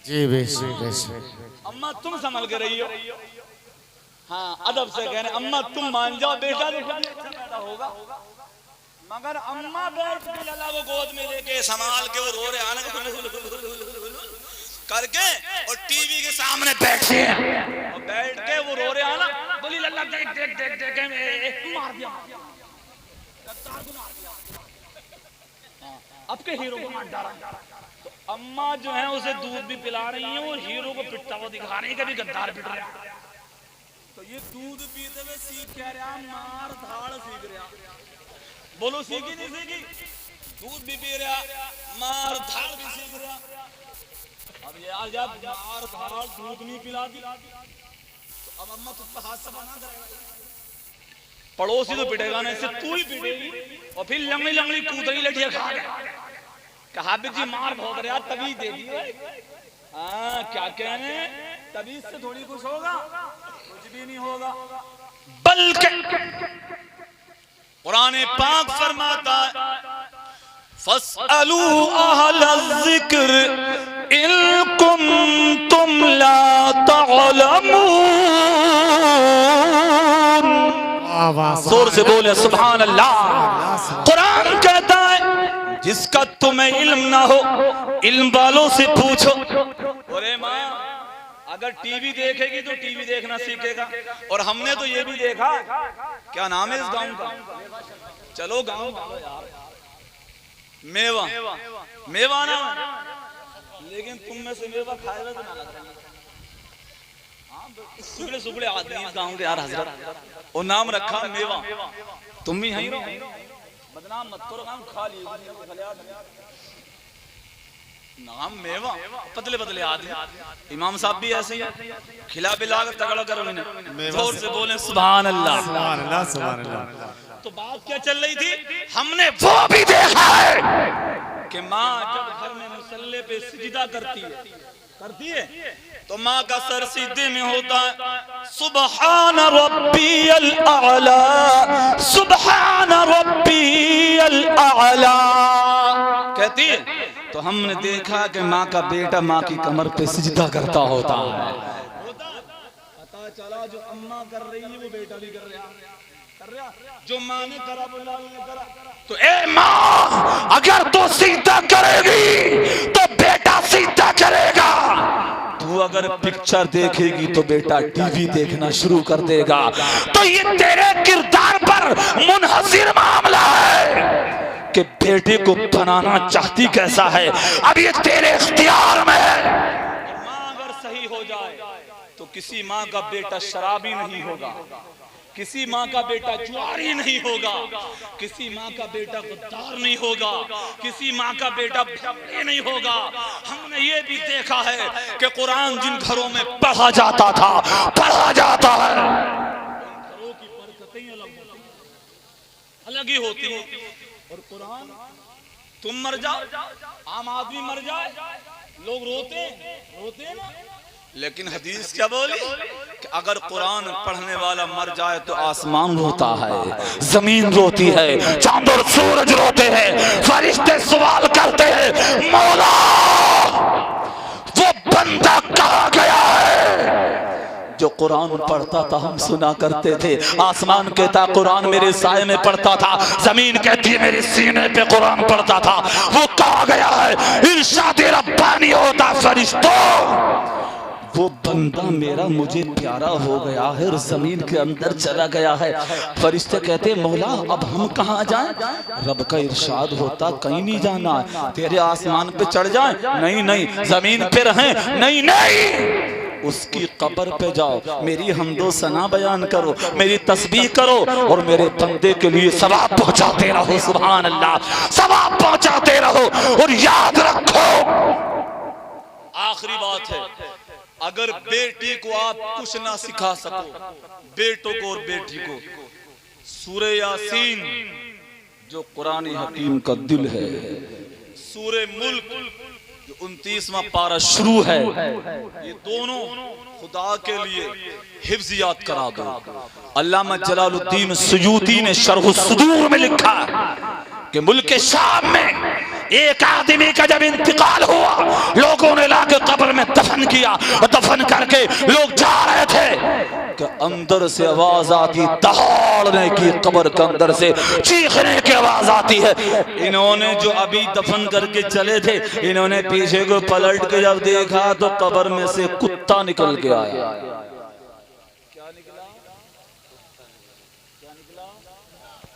जी बेशक बेशक। अम्मा तुम संभल के रही हो, हाँ अदब से कह रहे, अम्मा तुम मान जाओ, बेटा पैदा होगा, मगर अम्मा बैठ के लला को गोद में लेके संभाल के वो रो रहे आने करके और टीवी के सामने बैठे हैं, और बैठ के वो रो रहे आना, बोली लल्ला देख देख देख देख मार दिया, अब के हीरो को मार डाला। तो अम्मा जो है उसे दूध भी पिला रही है और हीरो को पिटता हुआ दिखा रही है, कभी गद्दार पिट रहा है। तो ये दूध पीते हुए सीख कह रहा, मार धाड़ सीख रहा, बोलो सीखी नहीं सीखी? दूध भी पी रहा, मार धाड़ भी सीख रहा। अब यार जब मार धाड़ दूध नहीं पिला दी तो अब अम्मा तुझ पर हाथ से बना करेगा। पड़ोसी तो पिटेगा ना, इससे तू ही पिटेगी और फिर लंगड़ी लंगड़ी कूदरी लठिया खा गया। कहा जी मार भोग रहा तभी दे दी। हाँ क्या कहने, तभी से थोड़ी कुछ होगा, कुछ भी नहीं होगा। बल्कि कुरान पाक फरमाता है फस्अलू अहल ज़िक्र इन कुंतुम ला तअलमून। जोर से बोले सुभान अल्लाह। कुरान कहता है जिसका तुम्हें इल्म ना हो इल्म वालों से पूछो। अरे माँ अगर टीवी देखेगी तो टीवी देखना सीखेगा। और हमने तो ये भी देखा, क्या नाम है इस गांव का, चलो गांव यार, मेवा मेवा ना, लेकिन तुम में से मेवा खाएगा तो ना लगता। सुगड़े सुगड़े आदमी इस गांव के यार हजरत, और नाम रखा मेवा। तुम भी यहीं रहो, बदनाम मत करो, नाम खा लिए नाम मेवा। पतले पतले आदमी, इमाम साहब भी ऐसे ही खिला पिला कर तगड़ा करो इन्हें। जोर से बोले सुभान अल्लाह। सुभान अल्लाह, सुभान अल्लाह। तो बात क्या चल रही थी, हमने वो भी देखा है कि माँ जब घर में मुसल्ले पे सिजदा करती है तो माँ का सर सीधे में होता है। सुबहान रब्बियल आला, सुबहान रब्बियल आला कहती है। तो हमने देखा कि माँ का बेटा माँ की कमर पे सिजदा करता होता है। पता चला जो अम्मा कर रही है वो बेटा भी कर रहा, जो माँ ने करा वो लाल ने करा। तो ए माँ अगर तू सीधा करेगी तो बेटा सीधा करेगा। तू अगर पिक्चर देखेगी तो बेटा टीवी देखना शुरू कर देगा। तो ये तेरे किरदार पर मुनहसिर मामला है कि बेटे को बनाना चाहती कैसा है, अब ये तेरे इख्तियार में है। माँ अगर सही हो जाए तो किसी माँ का बेटा शराबी नहीं होगा, किसी माँ का बेटा जुआरी नहीं होगा, किसी माँ का बेटा गद्दार नहीं होगा, किसी माँ का बेटा भक्ति नहीं होगा। हमने ये भी देखा है कि कुरान जिन घरों में पढ़ा जाता था, पढ़ा जाता है, घरों की बरकतें अलग ही होती है। और कुरान तुम मर जाओ, आम आदमी मर जाए, लोग रोते ना, लेकिन हदीस क्या बोली कि अगर कुरान पढ़ने वाला मर जाए तो आसमान रोता है, जमीन रोती है, चांद और सूरज रोते हैं, फरिश्ते सवाल करते हैं मौला वो बंदा कहाँ गया है जो कुरान पढ़ता था, हम सुना करते थे। आसमान कहता कुरान मेरे साये में पढ़ता था, जमीन कहती है मेरे सीने पे कुरान पढ़ता था, वो कहाँ गया है। इरशाद रब्बानी होता फरिश्तों वो बंदा मेरा मुझे प्यारा हो गया है और जमीन के अंदर चला गया है। फरिश्ते कहते मौला अब हम कहाँ जाएं। रब का इरशाद होता कहीं नहीं जाना, तेरे आसमान पे चढ़ जाएं, नहीं नहीं जमीन पे रहें, नहीं नहीं उसकी कब्र पे जाओ, मेरी हमदो सना बयान करो, मेरी तस्बीह करो और मेरे बंदे के लिए सवाब पहुंचाते रहो। सुभान अल्लाह, सवाब पहुंचाते रहो। और याद रखो आखिरी बात है, अगर बेटी को आप कुछ ना सिखा सको, बेटों को और बेटी को सूरे यासीन जो कुरान हकीम का दिल है, सूरे मुल्क जो 29वां पारा शुरू है, ये दोनों खुदा के लिए हिफ्ज़ याद करा दो। अल्लामा जलालुद्दीन सुयूती ने शरह सुदूर में लिखा कि मुल्क शाम में एक आदमी का जब इंतकाल हुआ, लोगों ने लाके कब्र में दफन किया, दफन करके लोग जा रहे थे कि अंदर से आवाज आती, दहाड़ने की, कब्र के अंदर से चीखने की आवाज आती है। इन्होंने जो अभी दफन करके चले थे, इन्होंने पीछे को पलट के जब देखा तो कब्र में से कुत्ता निकल के आया।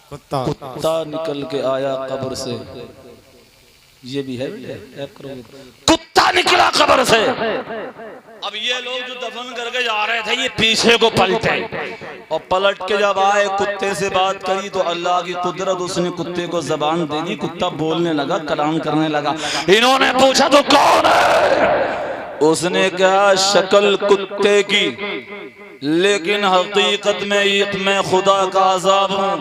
कुत्ता निकल के आया कब्र से। ये भी है, कुत्ता निकला कब्र से। अब ये लोग जो दफन करके जा रहे थे ये पीछे को पलटे और पलट के जब आए कुत्ते से बात करी तो अल्लाह की कुदरत, उसने कुत्ते को जबान दे दी, कुत्ता बोलने लगा, कलाम करने लगा। इन्होंने पूछा तो कौन है, उसने कहा शक्ल कुत्ते की लेकिन हकीकत में ईद में खुदा का अजाब हूँ।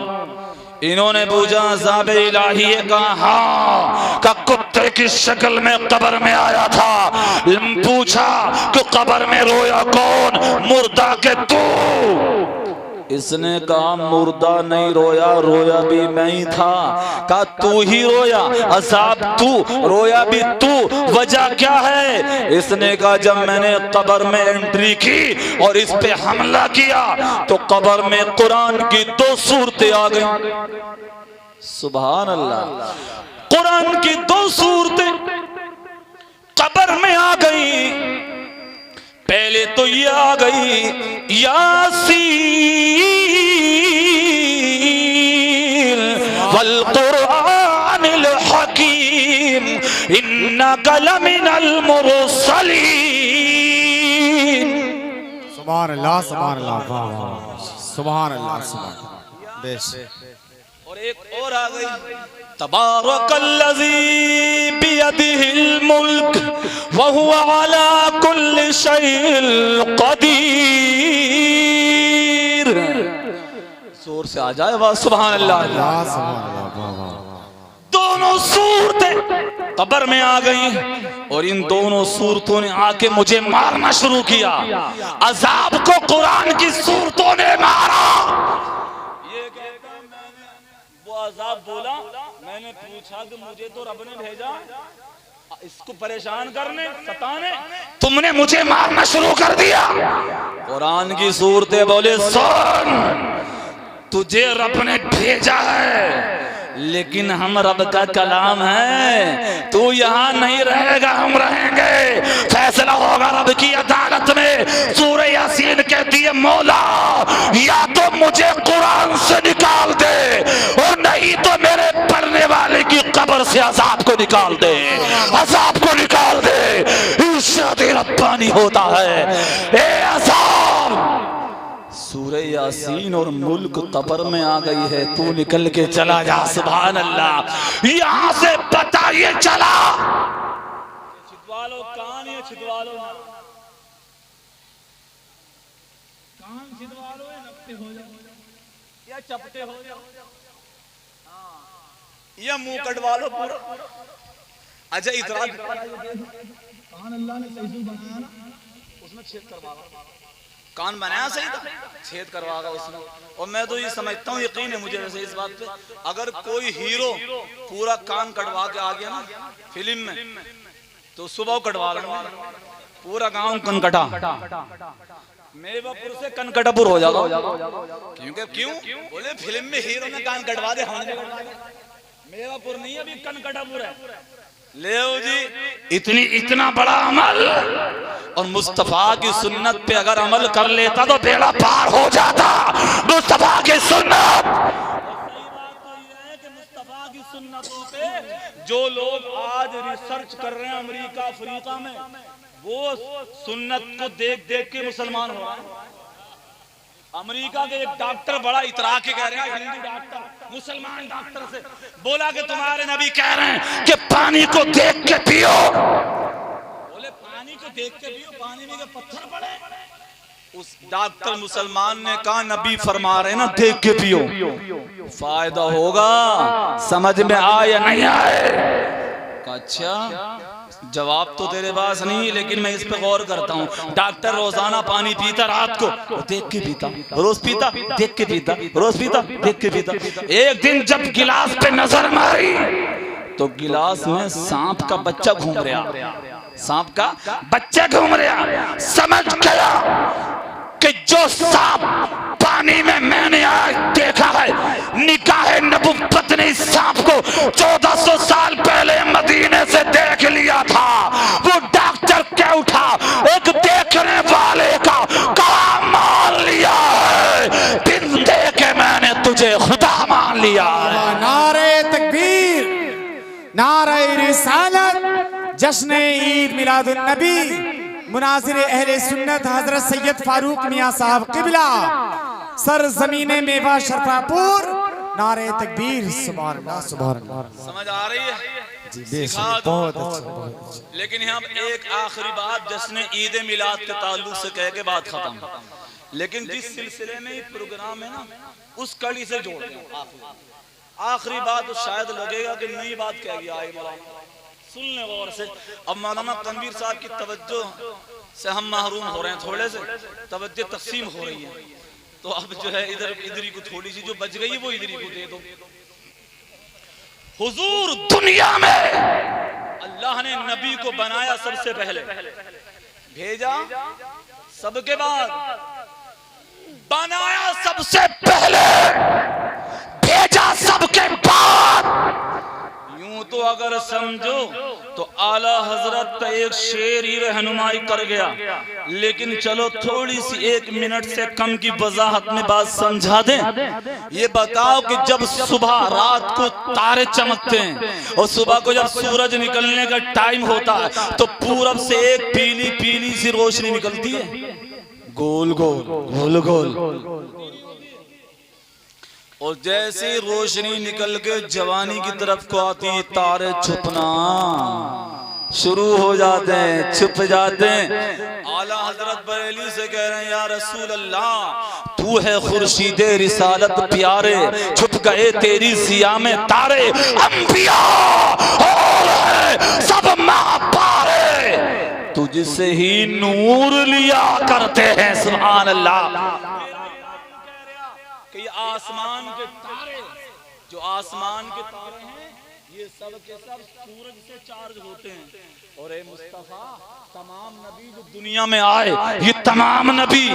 इन्होंने पूछा अजाब इलाही है, कहा हाँ, का कुत्ते की शक्ल में कब्र में आया था। पूछा कि कब्र में रोया कौन? मुर्दा के तू। इसने कहा मुर्दा नहीं रोया, रोया भी मैं ही था। कहा तू ही रोया, अजाब तू, रोया भी तू, वजह क्या है? इसने कहा जब मैंने कब्र में एंट्री की और इस पे हमला किया तो कब्र में कुरान की 2 सूरतें आ गई। सुभान अल्लाह, कुरान की 2 सूरतें कब्र में आ गई। पहले तो ये आ गई यासीन वल कुरानिल हकीम इन्नका लमिनल मुरसलीन। सुभान अल्लाह, सुभान अल्लाह, वाह वाह, सुभान अल्लाह, सुभान। बेश और एक और आ गई तबारकल्लज़ी बियदिहिल मुल्क व हुवा अला कुल्लि शैइन क़दीर। जोर से आ जाए वाह सुभान अल्लाह, सुभान अल्लाह, वाह वाह। दोनों सूरतें कब्र में आ गई और इन दोनों सूरतों ने आके मुझे मारना शुरू किया। अजाब को कुरान की सूरतों ने मारा। ये कहता मैंने वो अजाब बोला, मैंने पूछा कि मुझे तो रब ने भेजा इसको परेशान करने, सताने, तुमने मुझे मारना शुरू कर दिया। कुरान की सूरतें बोले सुन, तुझे रब ने भेजा है लेकिन हम रब का कलाम है, तू यहाँ नहीं रहेगा, हम रहेंगे। फैसला होगा रब की अदालत में। सूरह यासीन कहती है मौला या तो मुझे कुरान से निकाल दे और नहीं तो मेरे पढ़ने वाले की कब्र से अजाब को निकाल दे, अजाब को निकाल दे। इरशाद रब्बानी होता है ए अजाब। सूरह यासीन और मुल्क कब्र में आ गई है, तू निकल के चला जा। सुभान अल्लाह, यहाँ से पता ये चला छिदवालो कान, ये छिदवालो कान, छिदवालो नपटे हो जाओ या चपटे हो जाओ, या मुंह कटवा लो पूरा। अच्छा इतरा कान अल्लाह ने सही बनाया ना, उसमें छेद करवा लो। कान बनाया सही था, छेद करवागा उसमें। और मैं तो ये समझता हूँ, यकीन है मुझे वैसे इस बात पे, अगर कोई हीरो पूरा कान कटवा के आ गया ना फिल्म में तो सुबह कटवा लूंगा पूरा गांव कनकटा, मेवापुर से कनकटापुर हो जाएगा। क्योंकि क्यों बोले फिल्म में हीरो ने कान कटवा दे, हमने मेवापुर नहीं अभी कनकटापुर है। ले जी इतना बड़ा अमल और मुस्तफा की सुन्नत पे अगर अमल कर लेता तो बेड़ा पार हो जाता। मुस्तफा की सुन्नत, सही बात तो ये है कि मुस्तफा की सुन्नतों पे जो लोग आज रिसर्च कर रहे हैं अमेरिका अफ्रीका में, वो सुन्नत को देख देख के मुसलमान हो रहे हैं। अमेरिका के एक डॉक्टर बड़ा इतरा के कह रहे हैं, हिंदू डॉक्टर मुसलमान डॉक्टर से बोला कि तुम्हारे नबी कह रहे हैं कि पानी को देख के पियो। बोले पानी को देख के पियो, पानी में के पत्थर पड़े। उस डॉक्टर मुसलमान ने कहा नबी फरमा रहे हैं ना देख के पियो, फायदा होगा। समझ में आए या नहीं आए? अच्छा जवाब तो तेरे पास नहीं, लेकिन मैं इस पे गौर करता हूँ। डॉक्टर रोजाना पानी पीता, रात को देख के पीता, रोज पीता देख के पीता, रोज पीता देख के पीता। एक दिन जब गिलास पे नजर मारी तो गिलास में सांप का बच्चा घूम रहा, सांप का बच्चा घूम रहा। समझ गया कि जो सांप पानी में मैंने आज देखा है, निकाहे नबुव्वत ने इस सांप को 1400 साल पहले मदीने से देख लिया था। वो डॉक्टर क्या उठा, एक देखने वाले का काम मान लिया है, बिन देखे मैंने तुझे खुदा मान लिया है। नारे तकबीर, नारे रिसालत, जश्न ईद मिलादुन नबी, मुनाजिर अहले सुन्नत हजरत सैयद फारूक मियां साहब किबला, सर ज़मीने मेवा शरफापुर। नारे तकबीर, सुभान अल्लाह, सुभान अल्लाह। समझ आ रही है? सिखा दो। बहुत अच्छा। लेकिन यहाँ एक आखिरी बात जश्न ईद मिलाद के ताल्लुक से कह के बात खत्म। लेकिन जिस सिलसिले में ये प्रोग्राम है ना, उस कड़ी से जोड़ आखिरी बात तो शायद लगेगा कि नई बात कह गया है मौलाना, सुन ले गौर से। अब मौलाना तनवीर साहब की तवज्जो से हम महरूम हो रहे हैं, थोड़े से तवज्जो तकसीम हो रही है, तो अब जो है इधर ही को थोड़ी सी जो बच गई है वो इधर ही को दे दो। हुजूर दुनिया में अल्लाह ने नबी को बनाया सबसे पहले, भेजा सबके बाद, बनाया सबसे पहले, भेजा सबके बाद। यूं तो अगर समझो तो आला हजरत का एक शेर ही रहनुमाई कर गया, लेकिन चलो थोड़ी सी 1 मिनट से कम की वजाहत में बात समझा दें। ये बताओ कि जब सुबह रात को तारे चमकते हैं और सुबह को जब सूरज निकलने का टाइम होता है तो पूरब से एक पीली पीली सी रोशनी निकलती है, गोल गोल गोल गोल, और जैसे ही रोशनी निकल के जवानी की तरफ को आती, तारे छुपना शुरू हो जाते हैं, छुप जाते हैं। आला हजरत बरेली से कह रहे हैं, या रसूल अल्लाह तू है खुर्शीदे रिसालत प्यारे, छुप गए तेरी सिया में तारे, अंबिया सब महापारे तुझसे ही नूर लिया करते हैं। सुभान अल्लाह। कि ये आसमान के तारे, जो आसमान के तारे हैं, ये सब के सब सूरज से चार्ज होते हैं। और ए मुस्तफा, तमाम नबी जो दुनिया में आए, ये तमाम नबी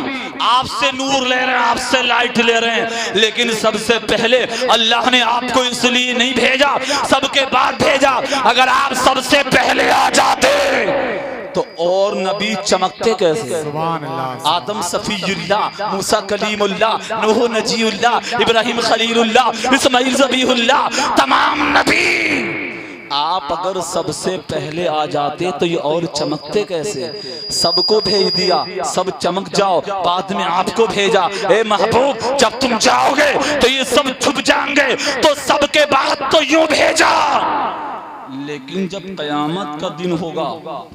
आपसे नूर ले रहे हैं, आपसे लाइट ले रहे हैं, लेकिन सबसे पहले अल्लाह ने आपको इसलिए नहीं भेजा, सबके बाद भेजा। अगर आप सबसे पहले आ जाते तो और नबी चमकते कैसे? आदम सफीयुल्लाह, मूसा कलीमुल्लाह, नूह नजीउल्लाह, इब्राहिम खलीलुल्लाह, इस्माइल ज़बीहुल्लाह, तमाम नबी आप अगर सबसे पहले आ जाते तो ये और चमकते कैसे? सबको भेज दिया, सब चमक जाओ, बाद में आपको भेजा। ए महबूब, जब तुम जाओगे तो ये सब छुप जाएंगे, तो सबके बाद तो यूं भेजा। लेकिन जब कयामत का दिन होगा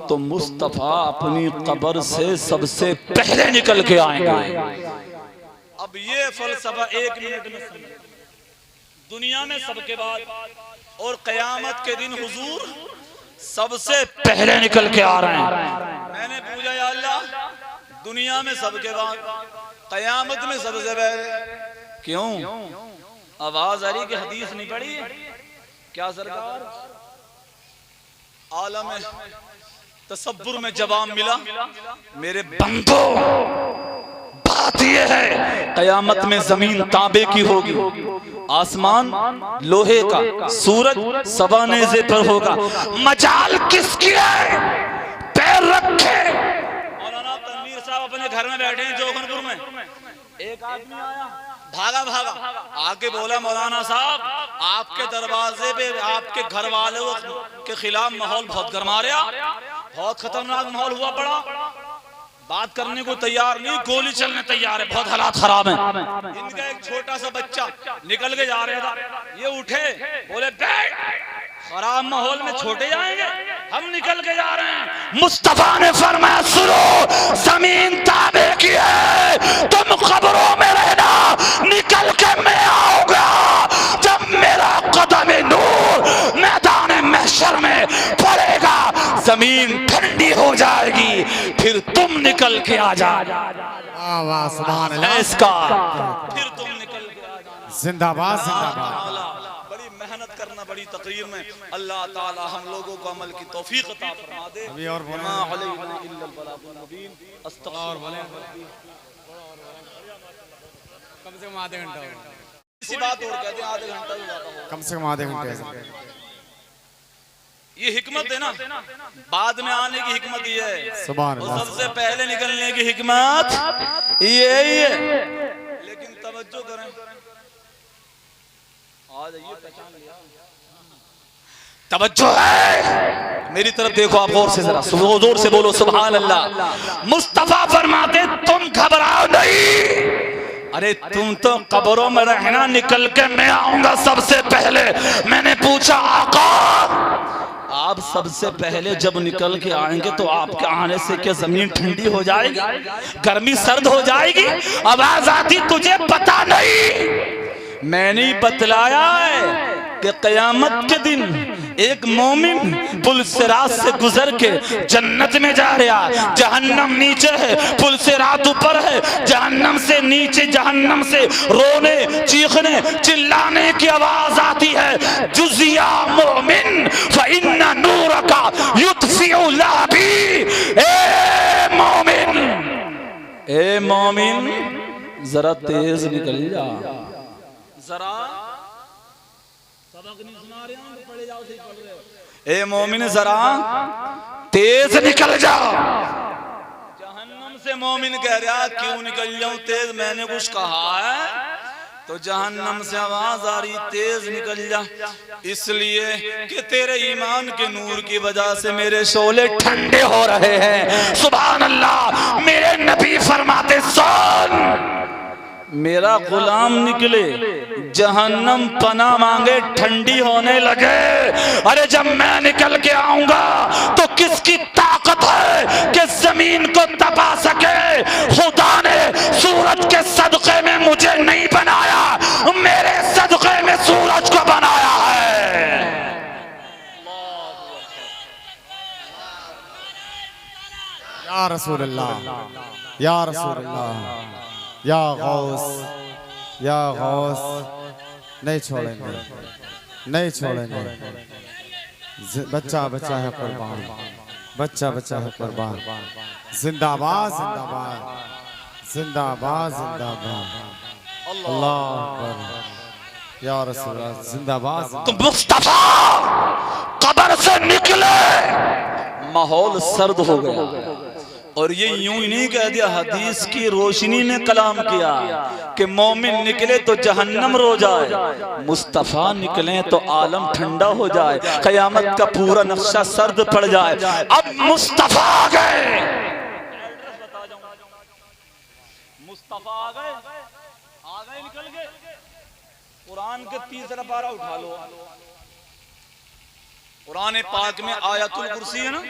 तो मुस्तफा अपनी कब्र से सबसे पहले निकल के आएंगे। अब ये फलसफा 1 मिनट में समझो। दुनिया में सबके बाद और कयामत के दिन हुजूर सबसे पहले निकल के आ रहे हैं। मैंने पूछा, या अल्लाह दुनिया में सबके बाद, कयामत में सबसे पहले क्यों? आवाज आ रही कि हदीस नहीं पढ़ी क्या सरकार? आलम तसब्बुर में जवाब मिला, मेरे बंदो बात यह है, कयामत में जमीन तांबे की होगी, आसमान लोहे का, सूरज सवानेज़े पर होगा, मजाल किसकी है? पैर रखे। मौलाना तनवीर साहब अपने घर में बैठे हैं जोखनपुर में, एक आदमी आया, भागा भागा आके बोला, मौलाना साहब आपके दरवाजे पे आपके घर वालों के खिलाफ माहौल बहुत गरमा रहा, बहुत खतरनाक माहौल हुआ पड़ा, बात करने को तैयार नहीं, गोली चलने तैयार है, बहुत हालात खराब हैं। इनका एक छोटा सा बच्चा निकल के जा रहा था, ये उठे, बोले खराब माहौल में छोटे जाएंगे, हम निकल के जा रहे हैं। मुस्तफा ने फरमाया, सुनो, जमीन ताबे की है, तुम कब्रों में रहना, निकल के मैं आऊंगा। जब मेरा कदम नूर मैदान महशर में पड़ेगा, जमीन ठंडी हो जाएगी, फिर तुम निकल के आ जाओ। इसका फिर तुम निकल के आ जाओ। जिंदाबाद जिंदाबाद। बड़ी मेहनत करना बड़ी तकरीर में, अल्लाह ताला हम लोगों को अमल की तौफीक अता फरमा दे। अभी और बोले, कम से कम आधे घंटा, इसी बात और कहते हैं आधे घंटा हो, कम से कम आधे घंटे। ये हिकमत है ना, बाद में आने की हिकमत ये है, सुभान अल्लाह। सबसे पहले निकलने की हिकमत यही है। लेकिन तवज्जो करें, आ जाइए, पहचान लिया, तवज्जो है, मेरी तरफ देखो आप गौर से, जरा जोर से बोलो सुभान अल्लाह। मुस्तफा फरमाते, तुम घबराओ नहीं, अरे तुम तो कब्रों में रहना, निकल के मैं आऊंगा सबसे पहले। मैंने पूछा आका आप सबसे पहले जब निकल के आएंगे तो आपके आने से क्या जमीन ठंडी हो जाएगी, गर्मी सर्द हो जाएगी? आवाज आती तुझे पता नहीं? मैंने बतलाया है कि क़यामत के दिन एक मोमिन पुल सिरात से गुजर के जन्नत में जा रहा, जहन्नम नीचे है, पुल सिरात ऊपर है, जहन्नम से नीचे, जहन्नम से रोने चीखने चिल्लाने की आवाज आती है, जुजिया मोमिन फइन्ना नूरका युत्फिउ लाबी। ए मोमिन, ए मोमिन जरा तेज निकल जा, जरा सबक नहीं सुना रहे हैं, पढ़े जाओ, सही पढ़ रहे हो। ए मोमिन जरा तेज निकल जाओ। जहन्नम से मोमिन कह रहा क्यों निकल जाऊं तेज, मैंने कुछ कहा है? तो जहन्नम से आवाज आ रही तेज निकल जा, इसलिए कि तेरे ईमान के नूर की वजह से मेरे शोले ठंडे हो रहे हैं। सुभान अल्लाह। मेरे नबी फरमाते सुन, मेरा गुलाम निकले जहन्नम पना मांगे ठंडी होने लगे। अरे जब मैं निकल के आऊंगा तो किसकी ताकत है कि जमीन को तपा सके? खुदा ने सूरज के सदक़े में मुझे नहीं बनाया, मेरे सदक़े में सूरज को बनाया है। या रसूल अल्लाह, या रसूल अल्लाह, या गौस, या गौस, नहीं छोड़ेंगे, नहीं छोड़ेंगे। बच्चा बच्चा है कुर्बान, बच्चा बच्चा है कुर्बान। जिंदाबाद जिंदाबाद जिंदाबाद जिंदाबाद। अल्लाह अकबर। या रसूल अल्लाह जिंदाबाद। तो मुस्तफा कब्र से निकले, माहौल सर्द हो गया। और ये यूं ही नहीं कह दिया, हदीस की रोशनी में कलाम किया कि मोमिन निकले तो जहन्नम रो जाए, मुस्तफा निकले तो आलम ठंडा हो जाए, क़यामत का पूरा नक्शा सर्द पड़ जाए। अब मुस्तफा आ गए, मुस्तफा आ गए निकल गए। कुरान के तीसरा पारा उठा लो, कुरान पाक में आयतुल कुर्सी है ना,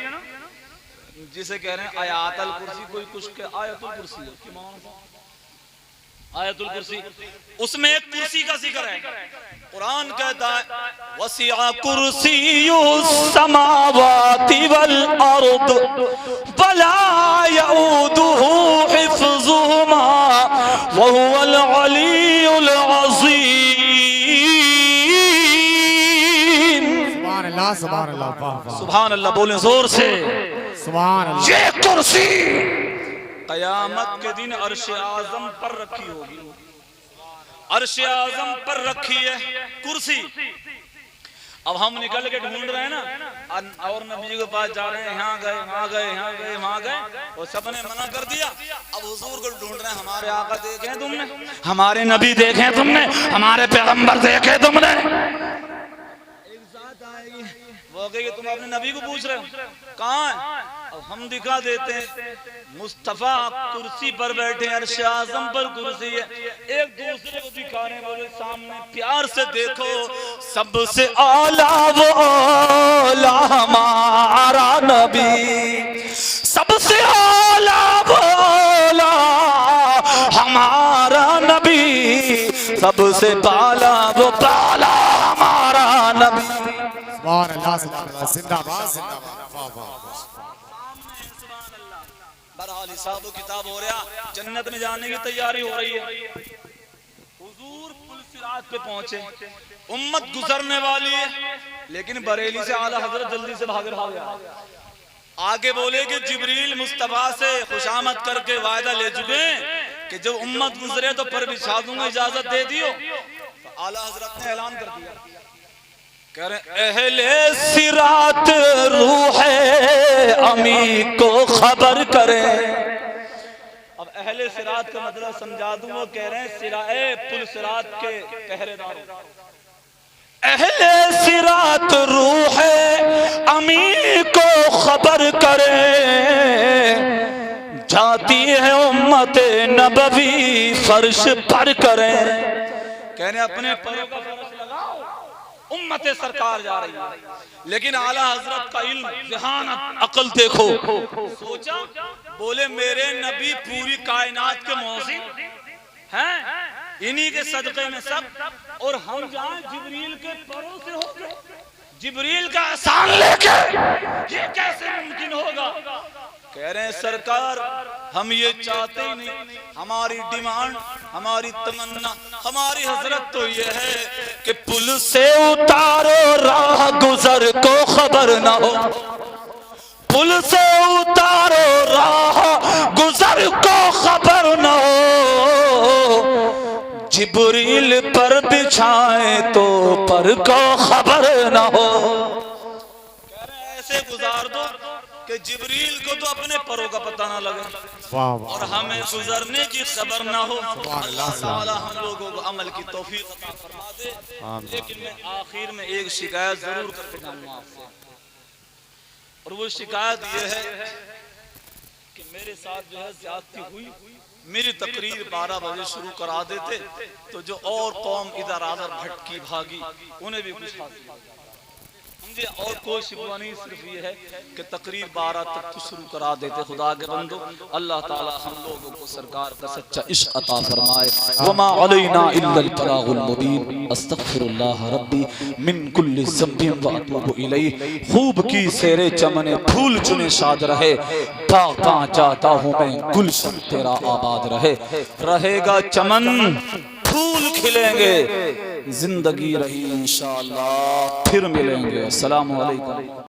जिसे कह रहे हैं आयातुल कुर्सी, कोई कुछ के आयतुल कुर्सी है, आयतुल कुर्सी, उसमें एक कुर्सी का जिक्र है। कुरान कहता है वसिअ कुर्सियुस समावाति वल अर्द वला यऊदुहु हिफ्ज़ुहुमा व हुवल अलियुल अज़ीम। सुभान अल्लाह, सुभान अल्लाह, सुभान अल्लाह बोले जोर से। ये कुर्सी क़यामत के दिन अर्श आज़म पर रखी होगी, अर्श आज़म पर रखी है कुर्सी। अब हम निकल के ढूंढ रहे हैं ना, और नबी के पास जा रहे हैं, यहाँ गए वहाँ गए यहाँ गए वहाँ गए, और सबने मना कर दिया। अब हुजूर को ढूंढ रहे हैं, हमारे आका देखे तुमने, हमारे नबी देखे तुमने, हमारे पैगंबर देखे तुमने। एक साथ आएगी वो कहेगी तुम अपने नबी को पूछ रहे हो कहाँ है? अब हम दिखा देते हैं, मुस्तफा कुर्सी पर बैठे, अर्श आज़म पर कुर्सी है, एक दूसरे को दिखा रहे, बोले सामने प्यार से देखो, सबसे आला वो आला हमारा नबी, सबसे आला वो आला हमारा नबी, सबसे पाला वो पाला हमारा नबी। सुभान अल्लाह, जिंदाबाद जिंदाबाद। बहरहाल हिसाब किताब हो रहा, जन्नत में जाने की तैयारी हो रही है। हुजूर पुल सिरात पे पहुंचे, उम्मत गुजरने वाली है, लेकिन बरेली से आला हजरत जल्दी से भाग गया। आगे बोले कि जिब्रील मुस्तफा से खुशामद करके वायदा ले चुके कि जब उम्मत गुजरे तो पर बिछा दूंगा, इजाजत दे दियो। तो आला हजरत ने ऐलान कर दिया, कह रहे अहले सिरात रूह अमी को खबर करे। अब अहले सिरात का मतलब समझा दूं, वो कह रहे हैं सिराए पुल सिरात के पहरेदार, अहले सिरात रूह अमी को खबर करे, जाती है उम्मत नबवी फर्श पर करें। कहने अपने पैरों का फर्श लगाओ, उम्मत सरकार जा रही है, लेकिन आला हजरत का इल्म, ज़हानत, अकल देखो। सोचा, बोले मेरे नबी पूरी कायनात के मौज़िन हैं, इन्हीं के सदक़े में सब, और हम जाएं जिब्रील के परों से होके, जिब्रील का एहसान लेके, ये कैसे मुमकिन होगा? कह रहे हैं सरकार हम ये चाहते ही नहीं, हमारी डिमांड, हमारी तमन्ना, हमारी हजरत तो ये है कि पुल से उतारो राह गुजर को खबर ना हो, पुल से उतारो राह गुजर को खबर ना हो, जिब्रील पर बिछाए तो पर को खबर ना हो। कह रहे हैं ऐसे गुजार दो कि जिब्रील को तो अपने परों का पता ना लगे और हमें गुजरने की खबर ना हो। अल्लाह ताला हम लोगों को अमल की तौफीक अता फरमा दे। लेकिन मैं आखिर में एक शिकायत जरूर करके जाऊंगा आपसे, और वो शिकायत ये है कि मेरे साथ जो है ज्यादती हुई। मेरी तकरीर 12 बजे शुरू करा देते तो जो और कौम इधर आधर भटकी भागी उन्हें भी कुछ हासिल, और कोई शिकवा नहीं, सिर्फ ये है कि तकरीर 12 तक तो शुरू करा देते। खुदा के बंदो, अल्लाह ताला हम लोगों को सरकार का सच्चा इश्क अता फरमाए। वमा अलैना इल्लल बलागुल मुबीन। अस्तगफिरुल्लाह रब्बी मिन कुल्लि ज़ंबिन व अतूबु इलैहि। खूब की सेरे चमने फूल चुने शाद रहे, बाग बाग जाता हूँ मैं गुलशन तेरा आबाद रहे। रहेगा चमन, फूल खिलेंगे, जिंदगी रही इंशाअल्लाह, फिर मिलेंगे। अस्सलामु अलैकुम।